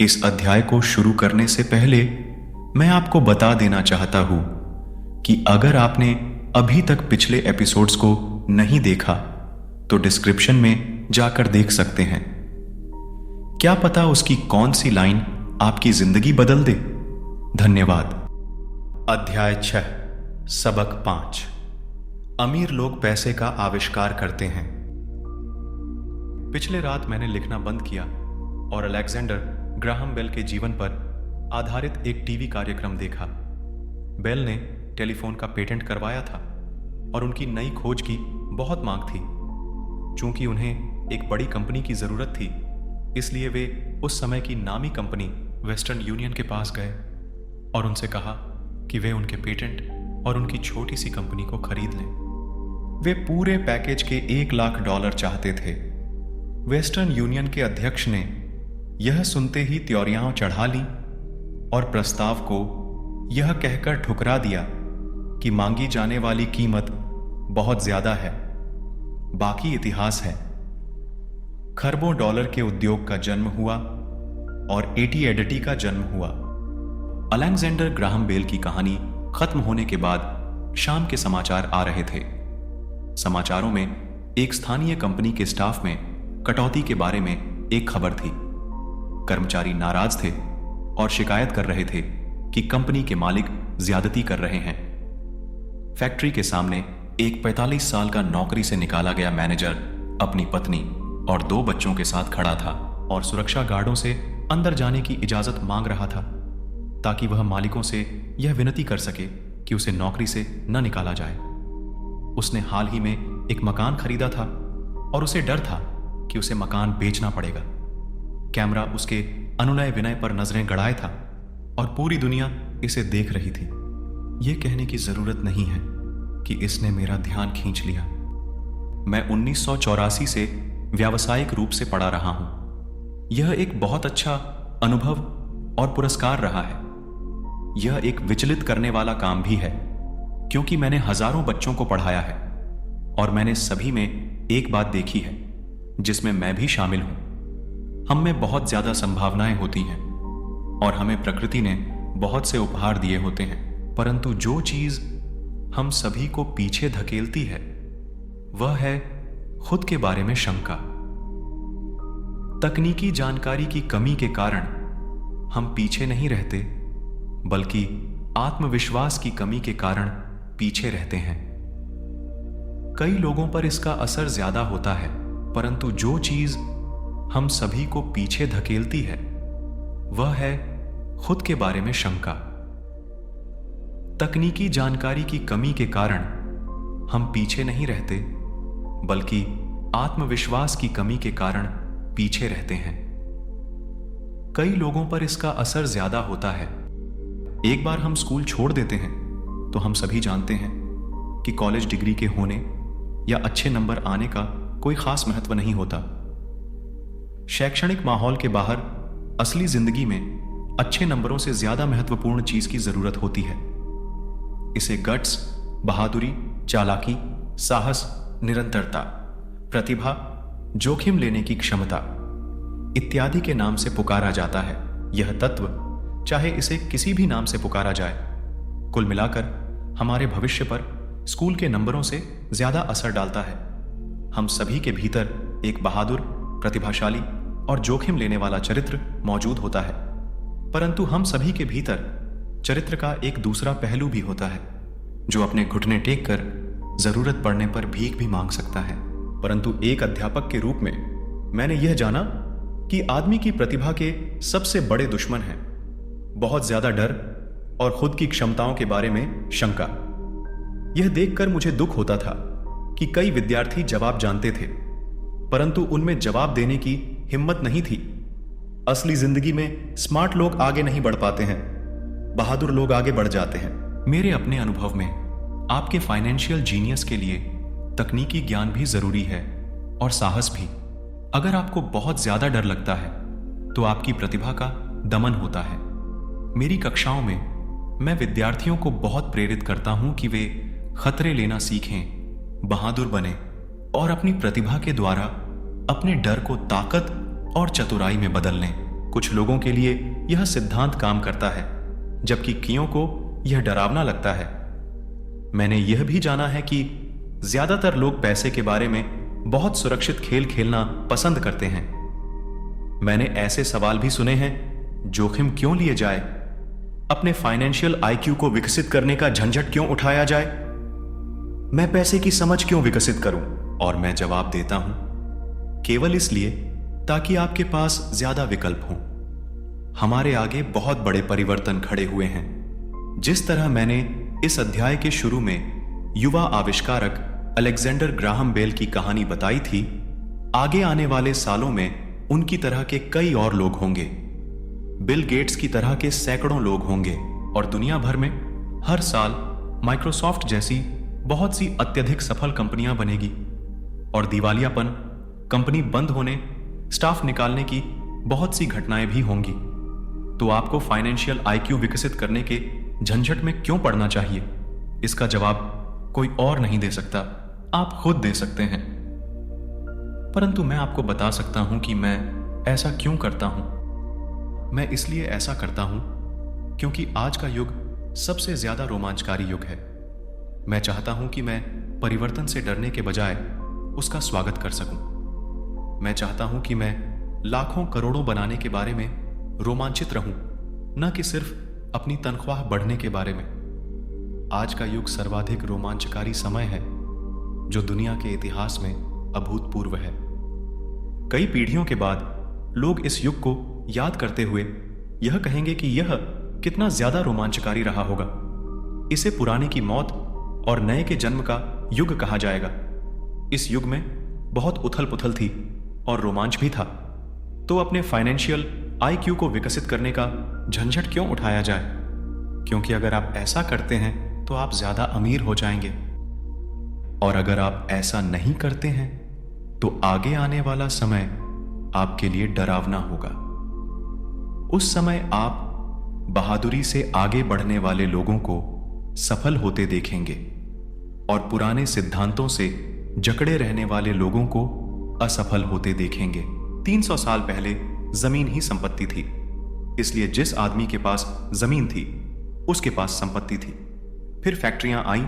इस अध्याय को शुरू करने से पहले मैं आपको बता देना चाहता हूं कि अगर आपने अभी तक पिछले एपिसोड्स को नहीं देखा तो डिस्क्रिप्शन में जाकर देख सकते हैं। क्या पता उसकी कौन सी लाइन आपकी जिंदगी बदल दे। धन्यवाद। अध्याय 6, सबक 5। अमीर लोग पैसे का आविष्कार करते हैं। पिछले रात मैंने लिखना बंद किया और अलेक्जेंडर ग्राहम बेल के जीवन पर आधारित एक टीवी कार्यक्रम देखा। बेल ने टेलीफोन का पेटेंट करवाया था और उनकी नई खोज की बहुत मांग थी। चूंकि उन्हें एक बड़ी कंपनी की जरूरत थी, इसलिए वे उस समय की नामी कंपनी वेस्टर्न यूनियन के पास गए और उनसे कहा कि वे उनके पेटेंट और उनकी छोटी सी कंपनी को खरीद लें। वे पूरे पैकेज के $1,00,000 चाहते थे। वेस्टर्न यूनियन के अध्यक्ष ने यह सुनते ही त्योरियां चढ़ा ली और प्रस्ताव को यह कहकर ठुकरा दिया कि मांगी जाने वाली कीमत बहुत ज्यादा है। बाकी इतिहास है। खरबों डॉलर के उद्योग का जन्म हुआ और एटी एडिटी का जन्म हुआ। अलेक्जेंडर ग्राहम बेल की कहानी खत्म होने के बाद शाम के समाचार आ रहे थे। समाचारों में एक स्थानीय कंपनी के स्टाफ में कटौती के बारे में एक खबर थी। कर्मचारी नाराज थे और शिकायत कर रहे थे कि कंपनी के मालिक ज्यादती कर रहे हैं। फैक्ट्री के सामने एक 45 साल का नौकरी से निकाला गया मैनेजर अपनी पत्नी और 2 बच्चों के साथ खड़ा था और सुरक्षा गार्डों से अंदर जाने की इजाजत मांग रहा था ताकि वह मालिकों से यह विनती कर सके कि उसे नौकरी से न निकाला जाए। उसने हाल ही में एक मकान खरीदा था और उसे डर था कि उसे मकान बेचना पड़ेगा। कैमरा उसके अनुनय विनय पर नजरें गड़ाए था और पूरी दुनिया इसे देख रही थी। यह कहने की जरूरत नहीं है कि इसने मेरा ध्यान खींच लिया। मैं 1984 से व्यावसायिक रूप से पढ़ा रहा हूं। यह एक बहुत अच्छा अनुभव और पुरस्कार रहा है। यह एक विचलित करने वाला काम भी है क्योंकि मैंने हजारों बच्चों को पढ़ाया है और मैंने सभी में एक बात देखी है जिसमें मैं भी शामिल हूं। हम में बहुत ज्यादा संभावनाएं होती हैं और हमें प्रकृति ने बहुत से उपहार दिए होते हैं, परंतु जो चीज हम सभी को पीछे धकेलती है वह है खुद के बारे में शंका। तकनीकी जानकारी की कमी के कारण हम पीछे नहीं रहते, बल्कि आत्मविश्वास की कमी के कारण पीछे रहते हैं। कई लोगों पर इसका असर ज्यादा होता है, परंतु जो चीज हम सभी को पीछे धकेलती है वह है खुद के बारे में शंका। तकनीकी जानकारी की कमी के कारण हम पीछे नहीं रहते, बल्कि आत्मविश्वास की कमी के कारण पीछे रहते हैं। कई लोगों पर इसका असर ज्यादा होता है। एक बार हम स्कूल छोड़ देते हैं तो हम सभी जानते हैं कि कॉलेज डिग्री के होने या अच्छे नंबर आने का कोई खास महत्व नहीं होता। शैक्षणिक माहौल के बाहर असली जिंदगी में अच्छे नंबरों से ज्यादा महत्वपूर्ण चीज की जरूरत होती है। इसे गट्स, बहादुरी, चालाकी, साहस, निरंतरता, प्रतिभा, जोखिम लेने की क्षमता इत्यादि के नाम से पुकारा जाता है। यह तत्व, चाहे इसे किसी भी नाम से पुकारा जाए, कुल मिलाकर हमारे भविष्य पर स्कूल के नंबरों से ज्यादा असर डालता है। हम सभी के भीतर एक बहादुर, प्रतिभाशाली और जोखिम लेने वाला चरित्र मौजूद होता है, परंतु हम सभी के भीतर चरित्र का एक दूसरा पहलू भी होता है जो अपने घुटने टेक कर जरूरत पड़ने पर भीख भी मांग सकता है। परंतु एक अध्यापक के रूप में मैंने यह जाना कि आदमी की प्रतिभा के सबसे बड़े दुश्मन हैं बहुत ज्यादा डर और खुद की क्षमताओं के बारे में शंका। यह देखकर मुझे दुख होता था कि कई विद्यार्थी जवाब जानते थे, परंतु उनमें जवाब देने की हिम्मत नहीं थी। असली जिंदगी में स्मार्ट लोग आगे नहीं बढ़ पाते हैं, बहादुर लोग आगे बढ़ जाते हैं। मेरे अपने अनुभव में आपके फाइनेंशियल जीनियस के लिए तकनीकी ज्ञान भी जरूरी है और साहस भी। अगर आपको बहुत ज्यादा डर लगता है तो आपकी प्रतिभा का दमन होता है। मेरी कक्षाओं में मैं विद्यार्थियों को बहुत प्रेरित करता हूं कि वे खतरे लेना सीखें, बहादुर बने और अपनी प्रतिभा के द्वारा अपने डर को ताकत और चतुराई में बदल लें। कुछ लोगों के लिए यह सिद्धांत काम करता है, जबकि कियों को यह डरावना लगता है। मैंने यह भी जाना है कि ज्यादातर लोग पैसे के बारे में बहुत सुरक्षित खेल खेलना पसंद करते हैं। मैंने ऐसे सवाल भी सुने हैं, जोखिम क्यों लिए जाए, अपने फाइनेंशियल आईक्यू को विकसित करने का झंझट क्यों उठाया जाए, मैं पैसे की समझ क्यों विकसित करूं? और मैं जवाब देता हूं, केवल इसलिए ताकि आपके पास ज्यादा विकल्प हों। हमारे आगे बहुत बड़े परिवर्तन खड़े हुए हैं। जिस तरह मैंने इस अध्याय के शुरू में युवा आविष्कारक अलेक्जेंडर ग्राहम बेल की कहानी बताई थी, आगे आने वाले सालों में उनकी तरह के कई और लोग होंगे। बिल गेट्स की तरह के सैकड़ों लोग होंगे और दुनिया भर में हर साल माइक्रोसॉफ्ट जैसी बहुत सी अत्यधिक सफल कंपनियां बनेगी और दिवालियापन, कंपनी बंद होने, स्टाफ निकालने की बहुत सी घटनाएं भी होंगी। तो आपको फाइनेंशियल आईक्यू विकसित करने के झंझट में क्यों पड़ना चाहिए? इसका जवाब कोई और नहीं दे सकता, आप खुद दे सकते हैं। परंतु मैं आपको बता सकता हूं कि मैं ऐसा क्यों करता हूं। मैं इसलिए ऐसा करता हूं क्योंकि आज का युग सबसे ज्यादा रोमांचकारी युग है। मैं चाहता हूं कि मैं परिवर्तन से डरने के बजाय उसका स्वागत कर सकूं। मैं चाहता हूं कि मैं लाखों करोड़ों बनाने के बारे में रोमांचित रहूं, न कि सिर्फ अपनी तनख्वाह बढ़ने के बारे में। आज का युग सर्वाधिक रोमांचकारी समय है जो दुनिया के इतिहास में अभूतपूर्व है। कई पीढ़ियों के बाद लोग इस युग को याद करते हुए यह कहेंगे कि यह कितना ज्यादा रोमांचकारी रहा होगा। इसे पुराने की मौत और नए के जन्म का युग कहा जाएगा। इस युग में बहुत उथल पुथल थी और रोमांच भी था। तो अपने फाइनेंशियल आईक्यू को विकसित करने का झंझट क्यों उठाया जाए? क्योंकि अगर आप ऐसा करते हैं तो आप ज्यादा अमीर हो जाएंगे, और अगर आप ऐसा नहीं करते हैं तो आगे आने वाला समय आपके लिए डरावना होगा। उस समय आप बहादुरी से आगे बढ़ने वाले लोगों को सफल होते देखेंगे और पुराने सिद्धांतों से जकड़े रहने वाले लोगों को असफल होते देखेंगे। 300 साल पहले जमीन ही संपत्ति थी, इसलिए जिस आदमी के पास जमीन थी उसके पास संपत्ति थी। फिर फैक्ट्रियां आईं,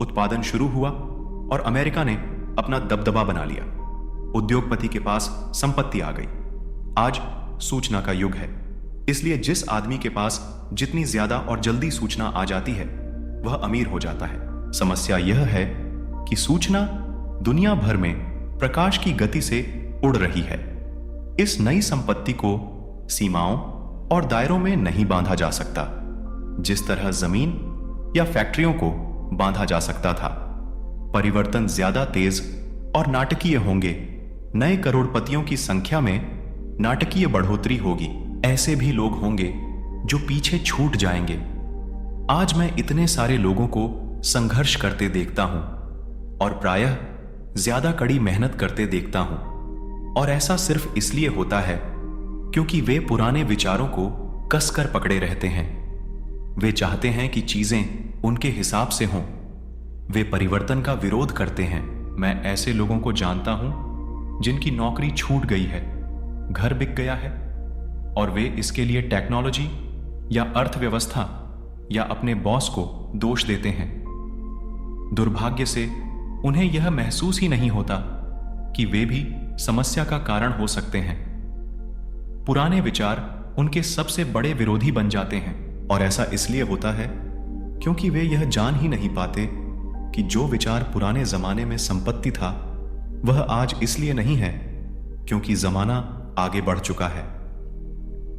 उत्पादन शुरू हुआ और अमेरिका ने अपना दबदबा बना लिया। उद्योगपति के पास संपत्ति आ गई। आज सूचना का युग है, इसलिए जिस आदमी के पास जितनी ज्यादा और जल्दी सूचना आ जाती है वह अमीर हो जाता है। समस्या यह है कि सूचना दुनिया भर में प्रकाश की गति से उड़ रही है। इस नई संपत्ति को सीमाओं और दायरों में नहीं बांधा जा सकता, जिस तरह जमीन या फैक्ट्रियों को बांधा जा सकता था। परिवर्तन ज्यादा तेज और नाटकीय होंगे। नए करोड़पतियों की संख्या में नाटकीय बढ़ोतरी होगी। ऐसे भी लोग होंगे जो पीछे छूट जाएंगे। आज मैं इतने सारे लोगों को संघर्ष करते देखता हूं और प्रायः ज्यादा कड़ी मेहनत करते देखता हूं, और ऐसा सिर्फ इसलिए होता है क्योंकि वे पुराने विचारों को कसकर पकड़े रहते हैं। वे चाहते हैं कि चीजें उनके हिसाब से हों। वे परिवर्तन का विरोध करते हैं। मैं ऐसे लोगों को जानता हूं जिनकी नौकरी छूट गई है, घर बिक गया है, और वे इसके लिए टेक्नोलॉजी या अर्थव्यवस्था या अपने बॉस को दोष देते हैं। दुर्भाग्य से उन्हें यह महसूस ही नहीं होता कि वे भी समस्या का कारण हो सकते हैं। पुराने विचार उनके सबसे बड़े विरोधी बन जाते हैं, और ऐसा इसलिए होता है क्योंकि वे यह जान ही नहीं पाते कि जो विचार पुराने जमाने में संपत्ति था वह आज इसलिए नहीं है क्योंकि जमाना आगे बढ़ चुका है।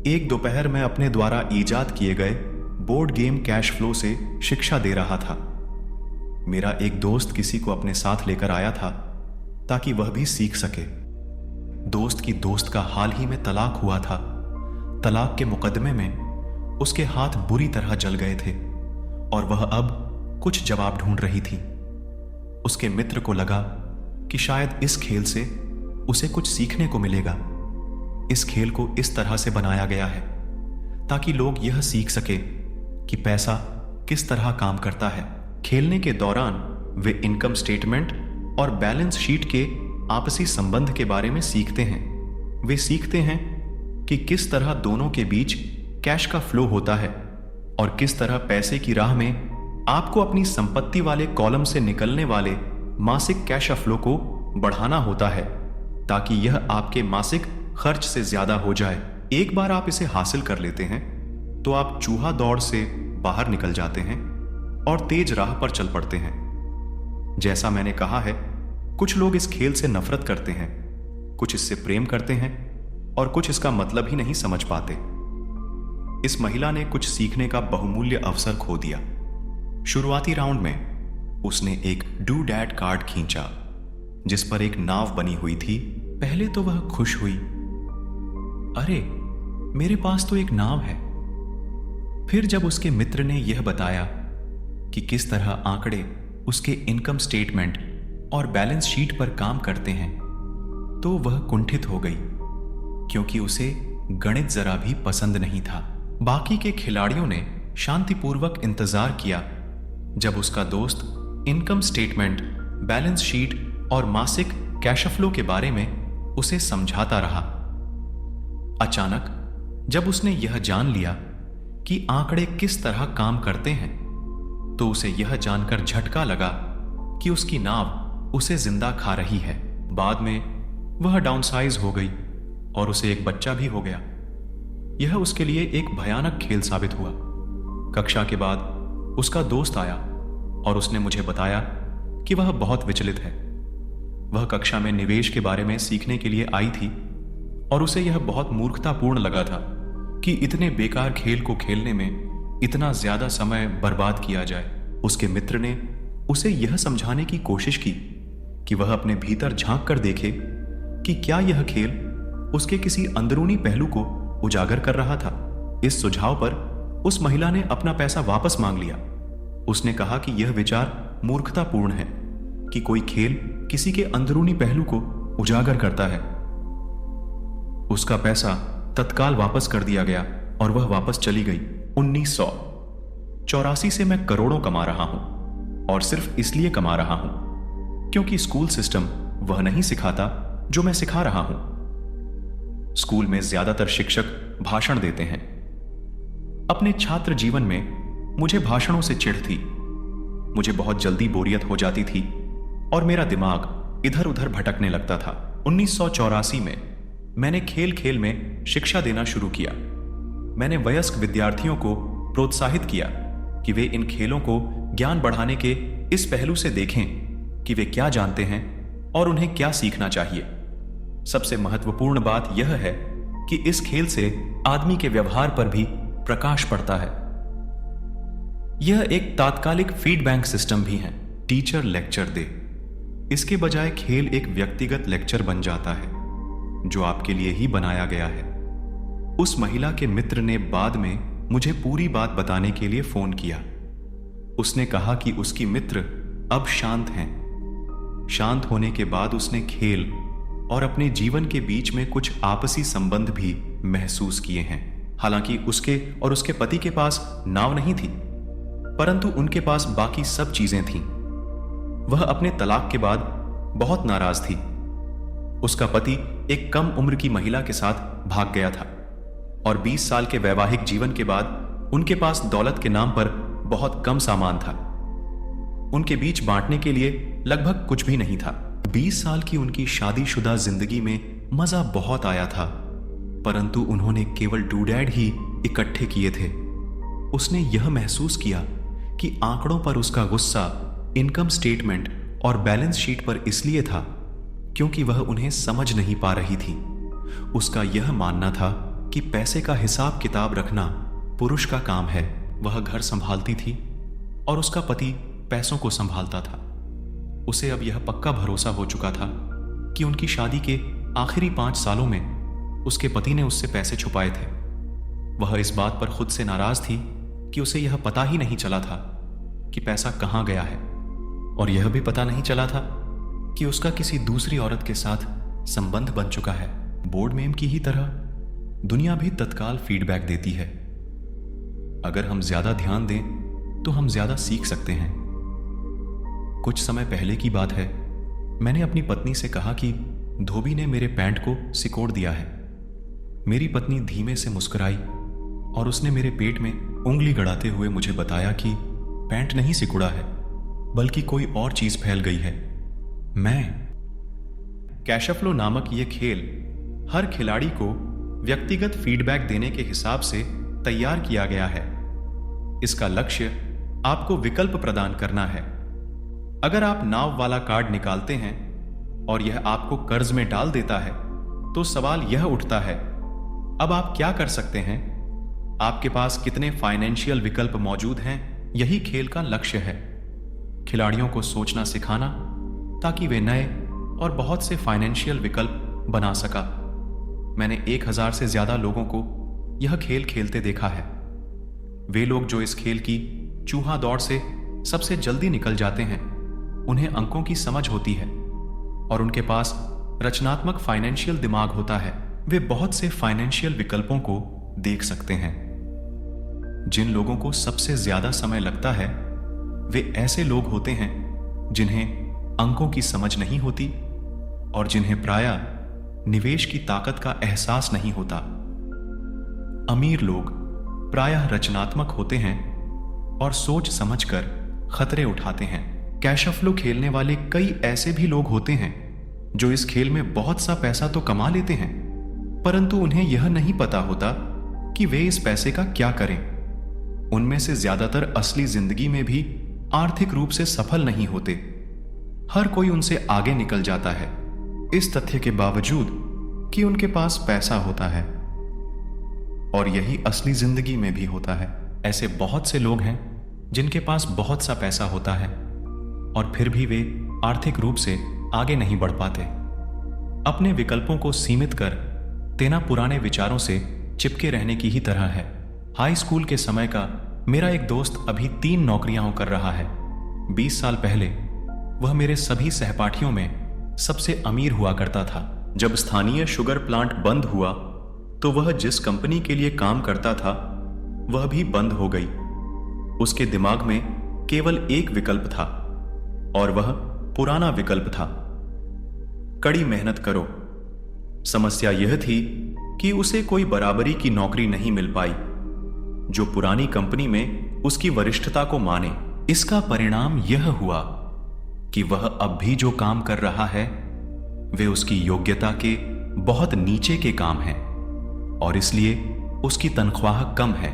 एक दोपहर में अपने द्वारा ईजाद किए गए बोर्ड गेम कैश फ्लो से शिक्षा दे रहा था। मेरा एक दोस्त किसी को अपने साथ लेकर आया था ताकि वह भी सीख सके। दोस्त की दोस्त का हाल ही में तलाक हुआ था। तलाक के मुकदमे में उसके हाथ बुरी तरह जल गए थे और वह अब कुछ जवाब ढूंढ रही थी। उसके मित्र को लगा कि शायद इस खेल से उसे कुछ सीखने को मिलेगा। इस खेल को इस तरह से बनाया गया है ताकि लोग यह सीख सके कि पैसा किस तरह काम करता है। खेलने के दौरान वे इनकम स्टेटमेंट और बैलेंस शीट के आपसी संबंध के बारे में सीखते हैं। वे सीखते हैं कि किस तरह दोनों के बीच कैश का फ्लो होता है और किस तरह पैसे की राह में आपको अपनी संपत्ति वाले कॉलम से निकलने वाले मासिक कैश फ्लो को बढ़ाना होता है ताकि यह आपके मासिक खर्च से ज्यादा हो जाए। एक बार आप इसे हासिल कर लेते हैं तो आप चूहा दौड़ से बाहर निकल जाते हैं और तेज राह पर चल पड़ते हैं। जैसा मैंने कहा है, कुछ लोग इस खेल से नफरत करते हैं, कुछ इससे प्रेम करते हैं और कुछ इसका मतलब ही नहीं समझ पाते। इस महिला ने कुछ सीखने का बहुमूल्य अवसर खो दिया। शुरुआती राउंड में उसने एक डू डैड कार्ड खींचा जिस पर एक नाव बनी हुई थी। पहले तो वह खुश हुई, अरे मेरे पास तो एक नाव है। फिर जब उसके मित्र ने यह बताया कि किस तरह आंकड़े उसके इनकम स्टेटमेंट और बैलेंस शीट पर काम करते हैं तो वह कुंठित हो गई, क्योंकि उसे गणित जरा भी पसंद नहीं था। बाकी के खिलाड़ियों ने शांतिपूर्वक इंतजार किया जब उसका दोस्त इनकम स्टेटमेंट, बैलेंस शीट और मासिक कैश फ्लो के बारे में उसे समझाता रहा। अचानक जब उसने यह जान लिया कि आंकड़े किस तरह काम करते हैं तो उसे यह जानकर झटका लगा कि उसकी नाव उसे जिंदा खा रही है। बाद में वह डाउनसाइज हो गई और उसे एक बच्चा भी हो गया। यह उसके लिए एक भयानक खेल साबित हुआ। कक्षा के बाद उसका दोस्त आया और उसने मुझे बताया कि वह बहुत विचलित है। वह कक्षा में निवेश के बारे में सीखने के लिए आई थी और उसे यह बहुत मूर्खतापूर्ण लगा था कि इतने बेकार खेल को खेलने में इतना ज्यादा समय बर्बाद किया जाए। उसके मित्र ने उसे यह समझाने की कोशिश की कि वह अपने भीतर झांक कर देखे कि क्या यह खेल उसके किसी अंदरूनी पहलू को उजागर कर रहा था। इस सुझाव पर उस महिला ने अपना पैसा वापस मांग लिया। उसने कहा कि यह विचार मूर्खतापूर्ण है कि कोई खेल किसी के अंदरूनी पहलू को उजागर करता है। उसका पैसा तत्काल वापस कर दिया गया और वह वापस चली गई। 1984 से मैं करोड़ों कमा रहा हूं और सिर्फ इसलिए कमा रहा हूं क्योंकि स्कूल सिस्टम वह नहीं सिखाता जो मैं सिखा रहा हूं। स्कूल में ज्यादातर शिक्षक भाषण देते हैं। अपने छात्र जीवन में मुझे भाषणों से चिढ़ थी। मुझे बहुत जल्दी बोरियत हो जाती थी और मेरा दिमाग इधर उधर भटकने लगता था। 1984 में मैंने खेल खेल में शिक्षा देना शुरू किया। मैंने वयस्क विद्यार्थियों को प्रोत्साहित किया कि वे इन खेलों को ज्ञान बढ़ाने के इस पहलू से देखें कि वे क्या जानते हैं और उन्हें क्या सीखना चाहिए। सबसे महत्वपूर्ण बात यह है कि इस खेल से आदमी के व्यवहार पर भी प्रकाश पड़ता है। यह एक तात्कालिक फीडबैक सिस्टम भी है। टीचर लेक्चर दे, इसके बजाय खेल एक व्यक्तिगत लेक्चर बन जाता है जो आपके लिए ही बनाया गया है। उस महिला के मित्र ने बाद में मुझे पूरी बात बताने के लिए फोन किया। उसने कहा कि उसकी मित्र अब शांत हैं। शांत होने के बाद उसने खेल और अपने जीवन के बीच में कुछ आपसी संबंध भी महसूस किए हैं। हालांकि उसके और उसके पति के पास नाव नहीं थी, परंतु उनके पास बाकी सब चीजें थीं। वह अपने तलाक के बाद बहुत नाराज थी। उसका पति एक कम उम्र की महिला के साथ भाग गया था और 20 साल के वैवाहिक जीवन के बाद उनके पास दौलत के नाम पर बहुत कम सामान था। उनके बीच बांटने के लिए लगभग कुछ भी नहीं था। 20 साल की उनकी शादीशुदा जिंदगी में मजा बहुत आया था, परंतु उन्होंने केवल डूडैड ही इकट्ठे किए थे। उसने यह महसूस किया कि आंकड़ों पर उसका गुस्सा इनकम स्टेटमेंट और बैलेंस शीट पर इसलिए था क्योंकि वह उन्हें समझ नहीं पा रही थी। उसका यह मानना था कि पैसे का हिसाब किताब रखना पुरुष का काम है। वह घर संभालती थी और उसका पति पैसों को संभालता था। उसे अब यह पक्का भरोसा हो चुका था कि उनकी शादी के आखिरी 5 सालों में उसके पति ने उससे पैसे छुपाए थे। वह इस बात पर खुद से नाराज थी कि उसे यह पता ही नहीं चला था कि पैसा कहां गया है, और यह भी पता नहीं चला था कि उसका किसी दूसरी औरत के साथ संबंध बन चुका है। बोर्ड मेम की ही तरह दुनिया भी तत्काल फीडबैक देती है। अगर हम ज्यादा ध्यान दें तो हम ज्यादा सीख सकते हैं। कुछ समय पहले की बात है, मैंने अपनी पत्नी से कहा कि धोबी ने मेरे पैंट को सिकोड़ दिया है। मेरी पत्नी धीमे से मुस्कुराई और उसने मेरे पेट में उंगली गड़ाते हुए मुझे बताया कि पैंट नहीं सिकुड़ा है, बल्कि कोई और चीज फैल गई है। कैश फ्लो नामक यह खेल हर खिलाड़ी को व्यक्तिगत फीडबैक देने के हिसाब से तैयार किया गया है। इसका लक्ष्य आपको विकल्प प्रदान करना है। अगर आप नाव वाला कार्ड निकालते हैं और यह आपको कर्ज में डाल देता है, तो सवाल यह उठता है, अब आप क्या कर सकते हैं? आपके पास कितने फाइनेंशियल विकल्प मौजूद हैं? यही खेल का लक्ष्य है, खिलाड़ियों को सोचना सिखाना ताकि वे नए और बहुत से फाइनेंशियल विकल्प बना सका। मैंने 1000 से ज्यादा लोगों को यह खेल खेलते देखा है। वे लोग जो इस खेल की चूहा दौड़ से सबसे जल्दी निकल जाते हैं, उन्हें अंकों की समझ होती है और उनके पास रचनात्मक फाइनेंशियल दिमाग होता है। वे बहुत से फाइनेंशियल विकल्पों को देख सकते हैं। जिन लोगों को सबसे ज्यादा समय लगता है, वे ऐसे लोग होते हैं जिन्हें अंकों की समझ नहीं होती और जिन्हें प्रायः निवेश की ताकत का एहसास नहीं होता। अमीर लोग प्रायः रचनात्मक होते हैं और सोच समझकर खतरे उठाते हैं। कैश फ्लो खेलने वाले कई ऐसे भी लोग होते हैं जो इस खेल में बहुत सा पैसा तो कमा लेते हैं, परंतु उन्हें यह नहीं पता होता कि वे इस पैसे का क्या करें। उनमें से ज्यादातर असली जिंदगी में भी आर्थिक रूप से सफल नहीं होते। हर कोई उनसे आगे निकल जाता है, इस तथ्य के बावजूद कि उनके पास पैसा होता है। और यही असली जिंदगी में भी होता है। ऐसे बहुत से लोग हैं जिनके पास बहुत सा पैसा होता है और फिर भी वे आर्थिक रूप से आगे नहीं बढ़ पाते। अपने विकल्पों को सीमित कर देना पुराने विचारों से चिपके रहने की ही तरह है। हाई स्कूल के समय का मेरा एक दोस्त अभी 3 नौकरियां कर रहा है। 20 साल पहले वह मेरे सभी सहपाठियों में सबसे अमीर हुआ करता था। जब स्थानीय शुगर प्लांट बंद हुआ तो वह जिस कंपनी के लिए काम करता था वह भी बंद हो गई। उसके दिमाग में केवल एक विकल्प था और वह पुराना विकल्प था, कड़ी मेहनत करो। समस्या यह थी कि उसे कोई बराबरी की नौकरी नहीं मिल पाई जो पुरानी कंपनी में उसकी वरिष्ठता को माने। इसका परिणाम यह हुआ कि वह अब भी जो काम कर रहा है वे उसकी योग्यता के बहुत नीचे के काम हैं और इसलिए उसकी तनख्वाह कम है।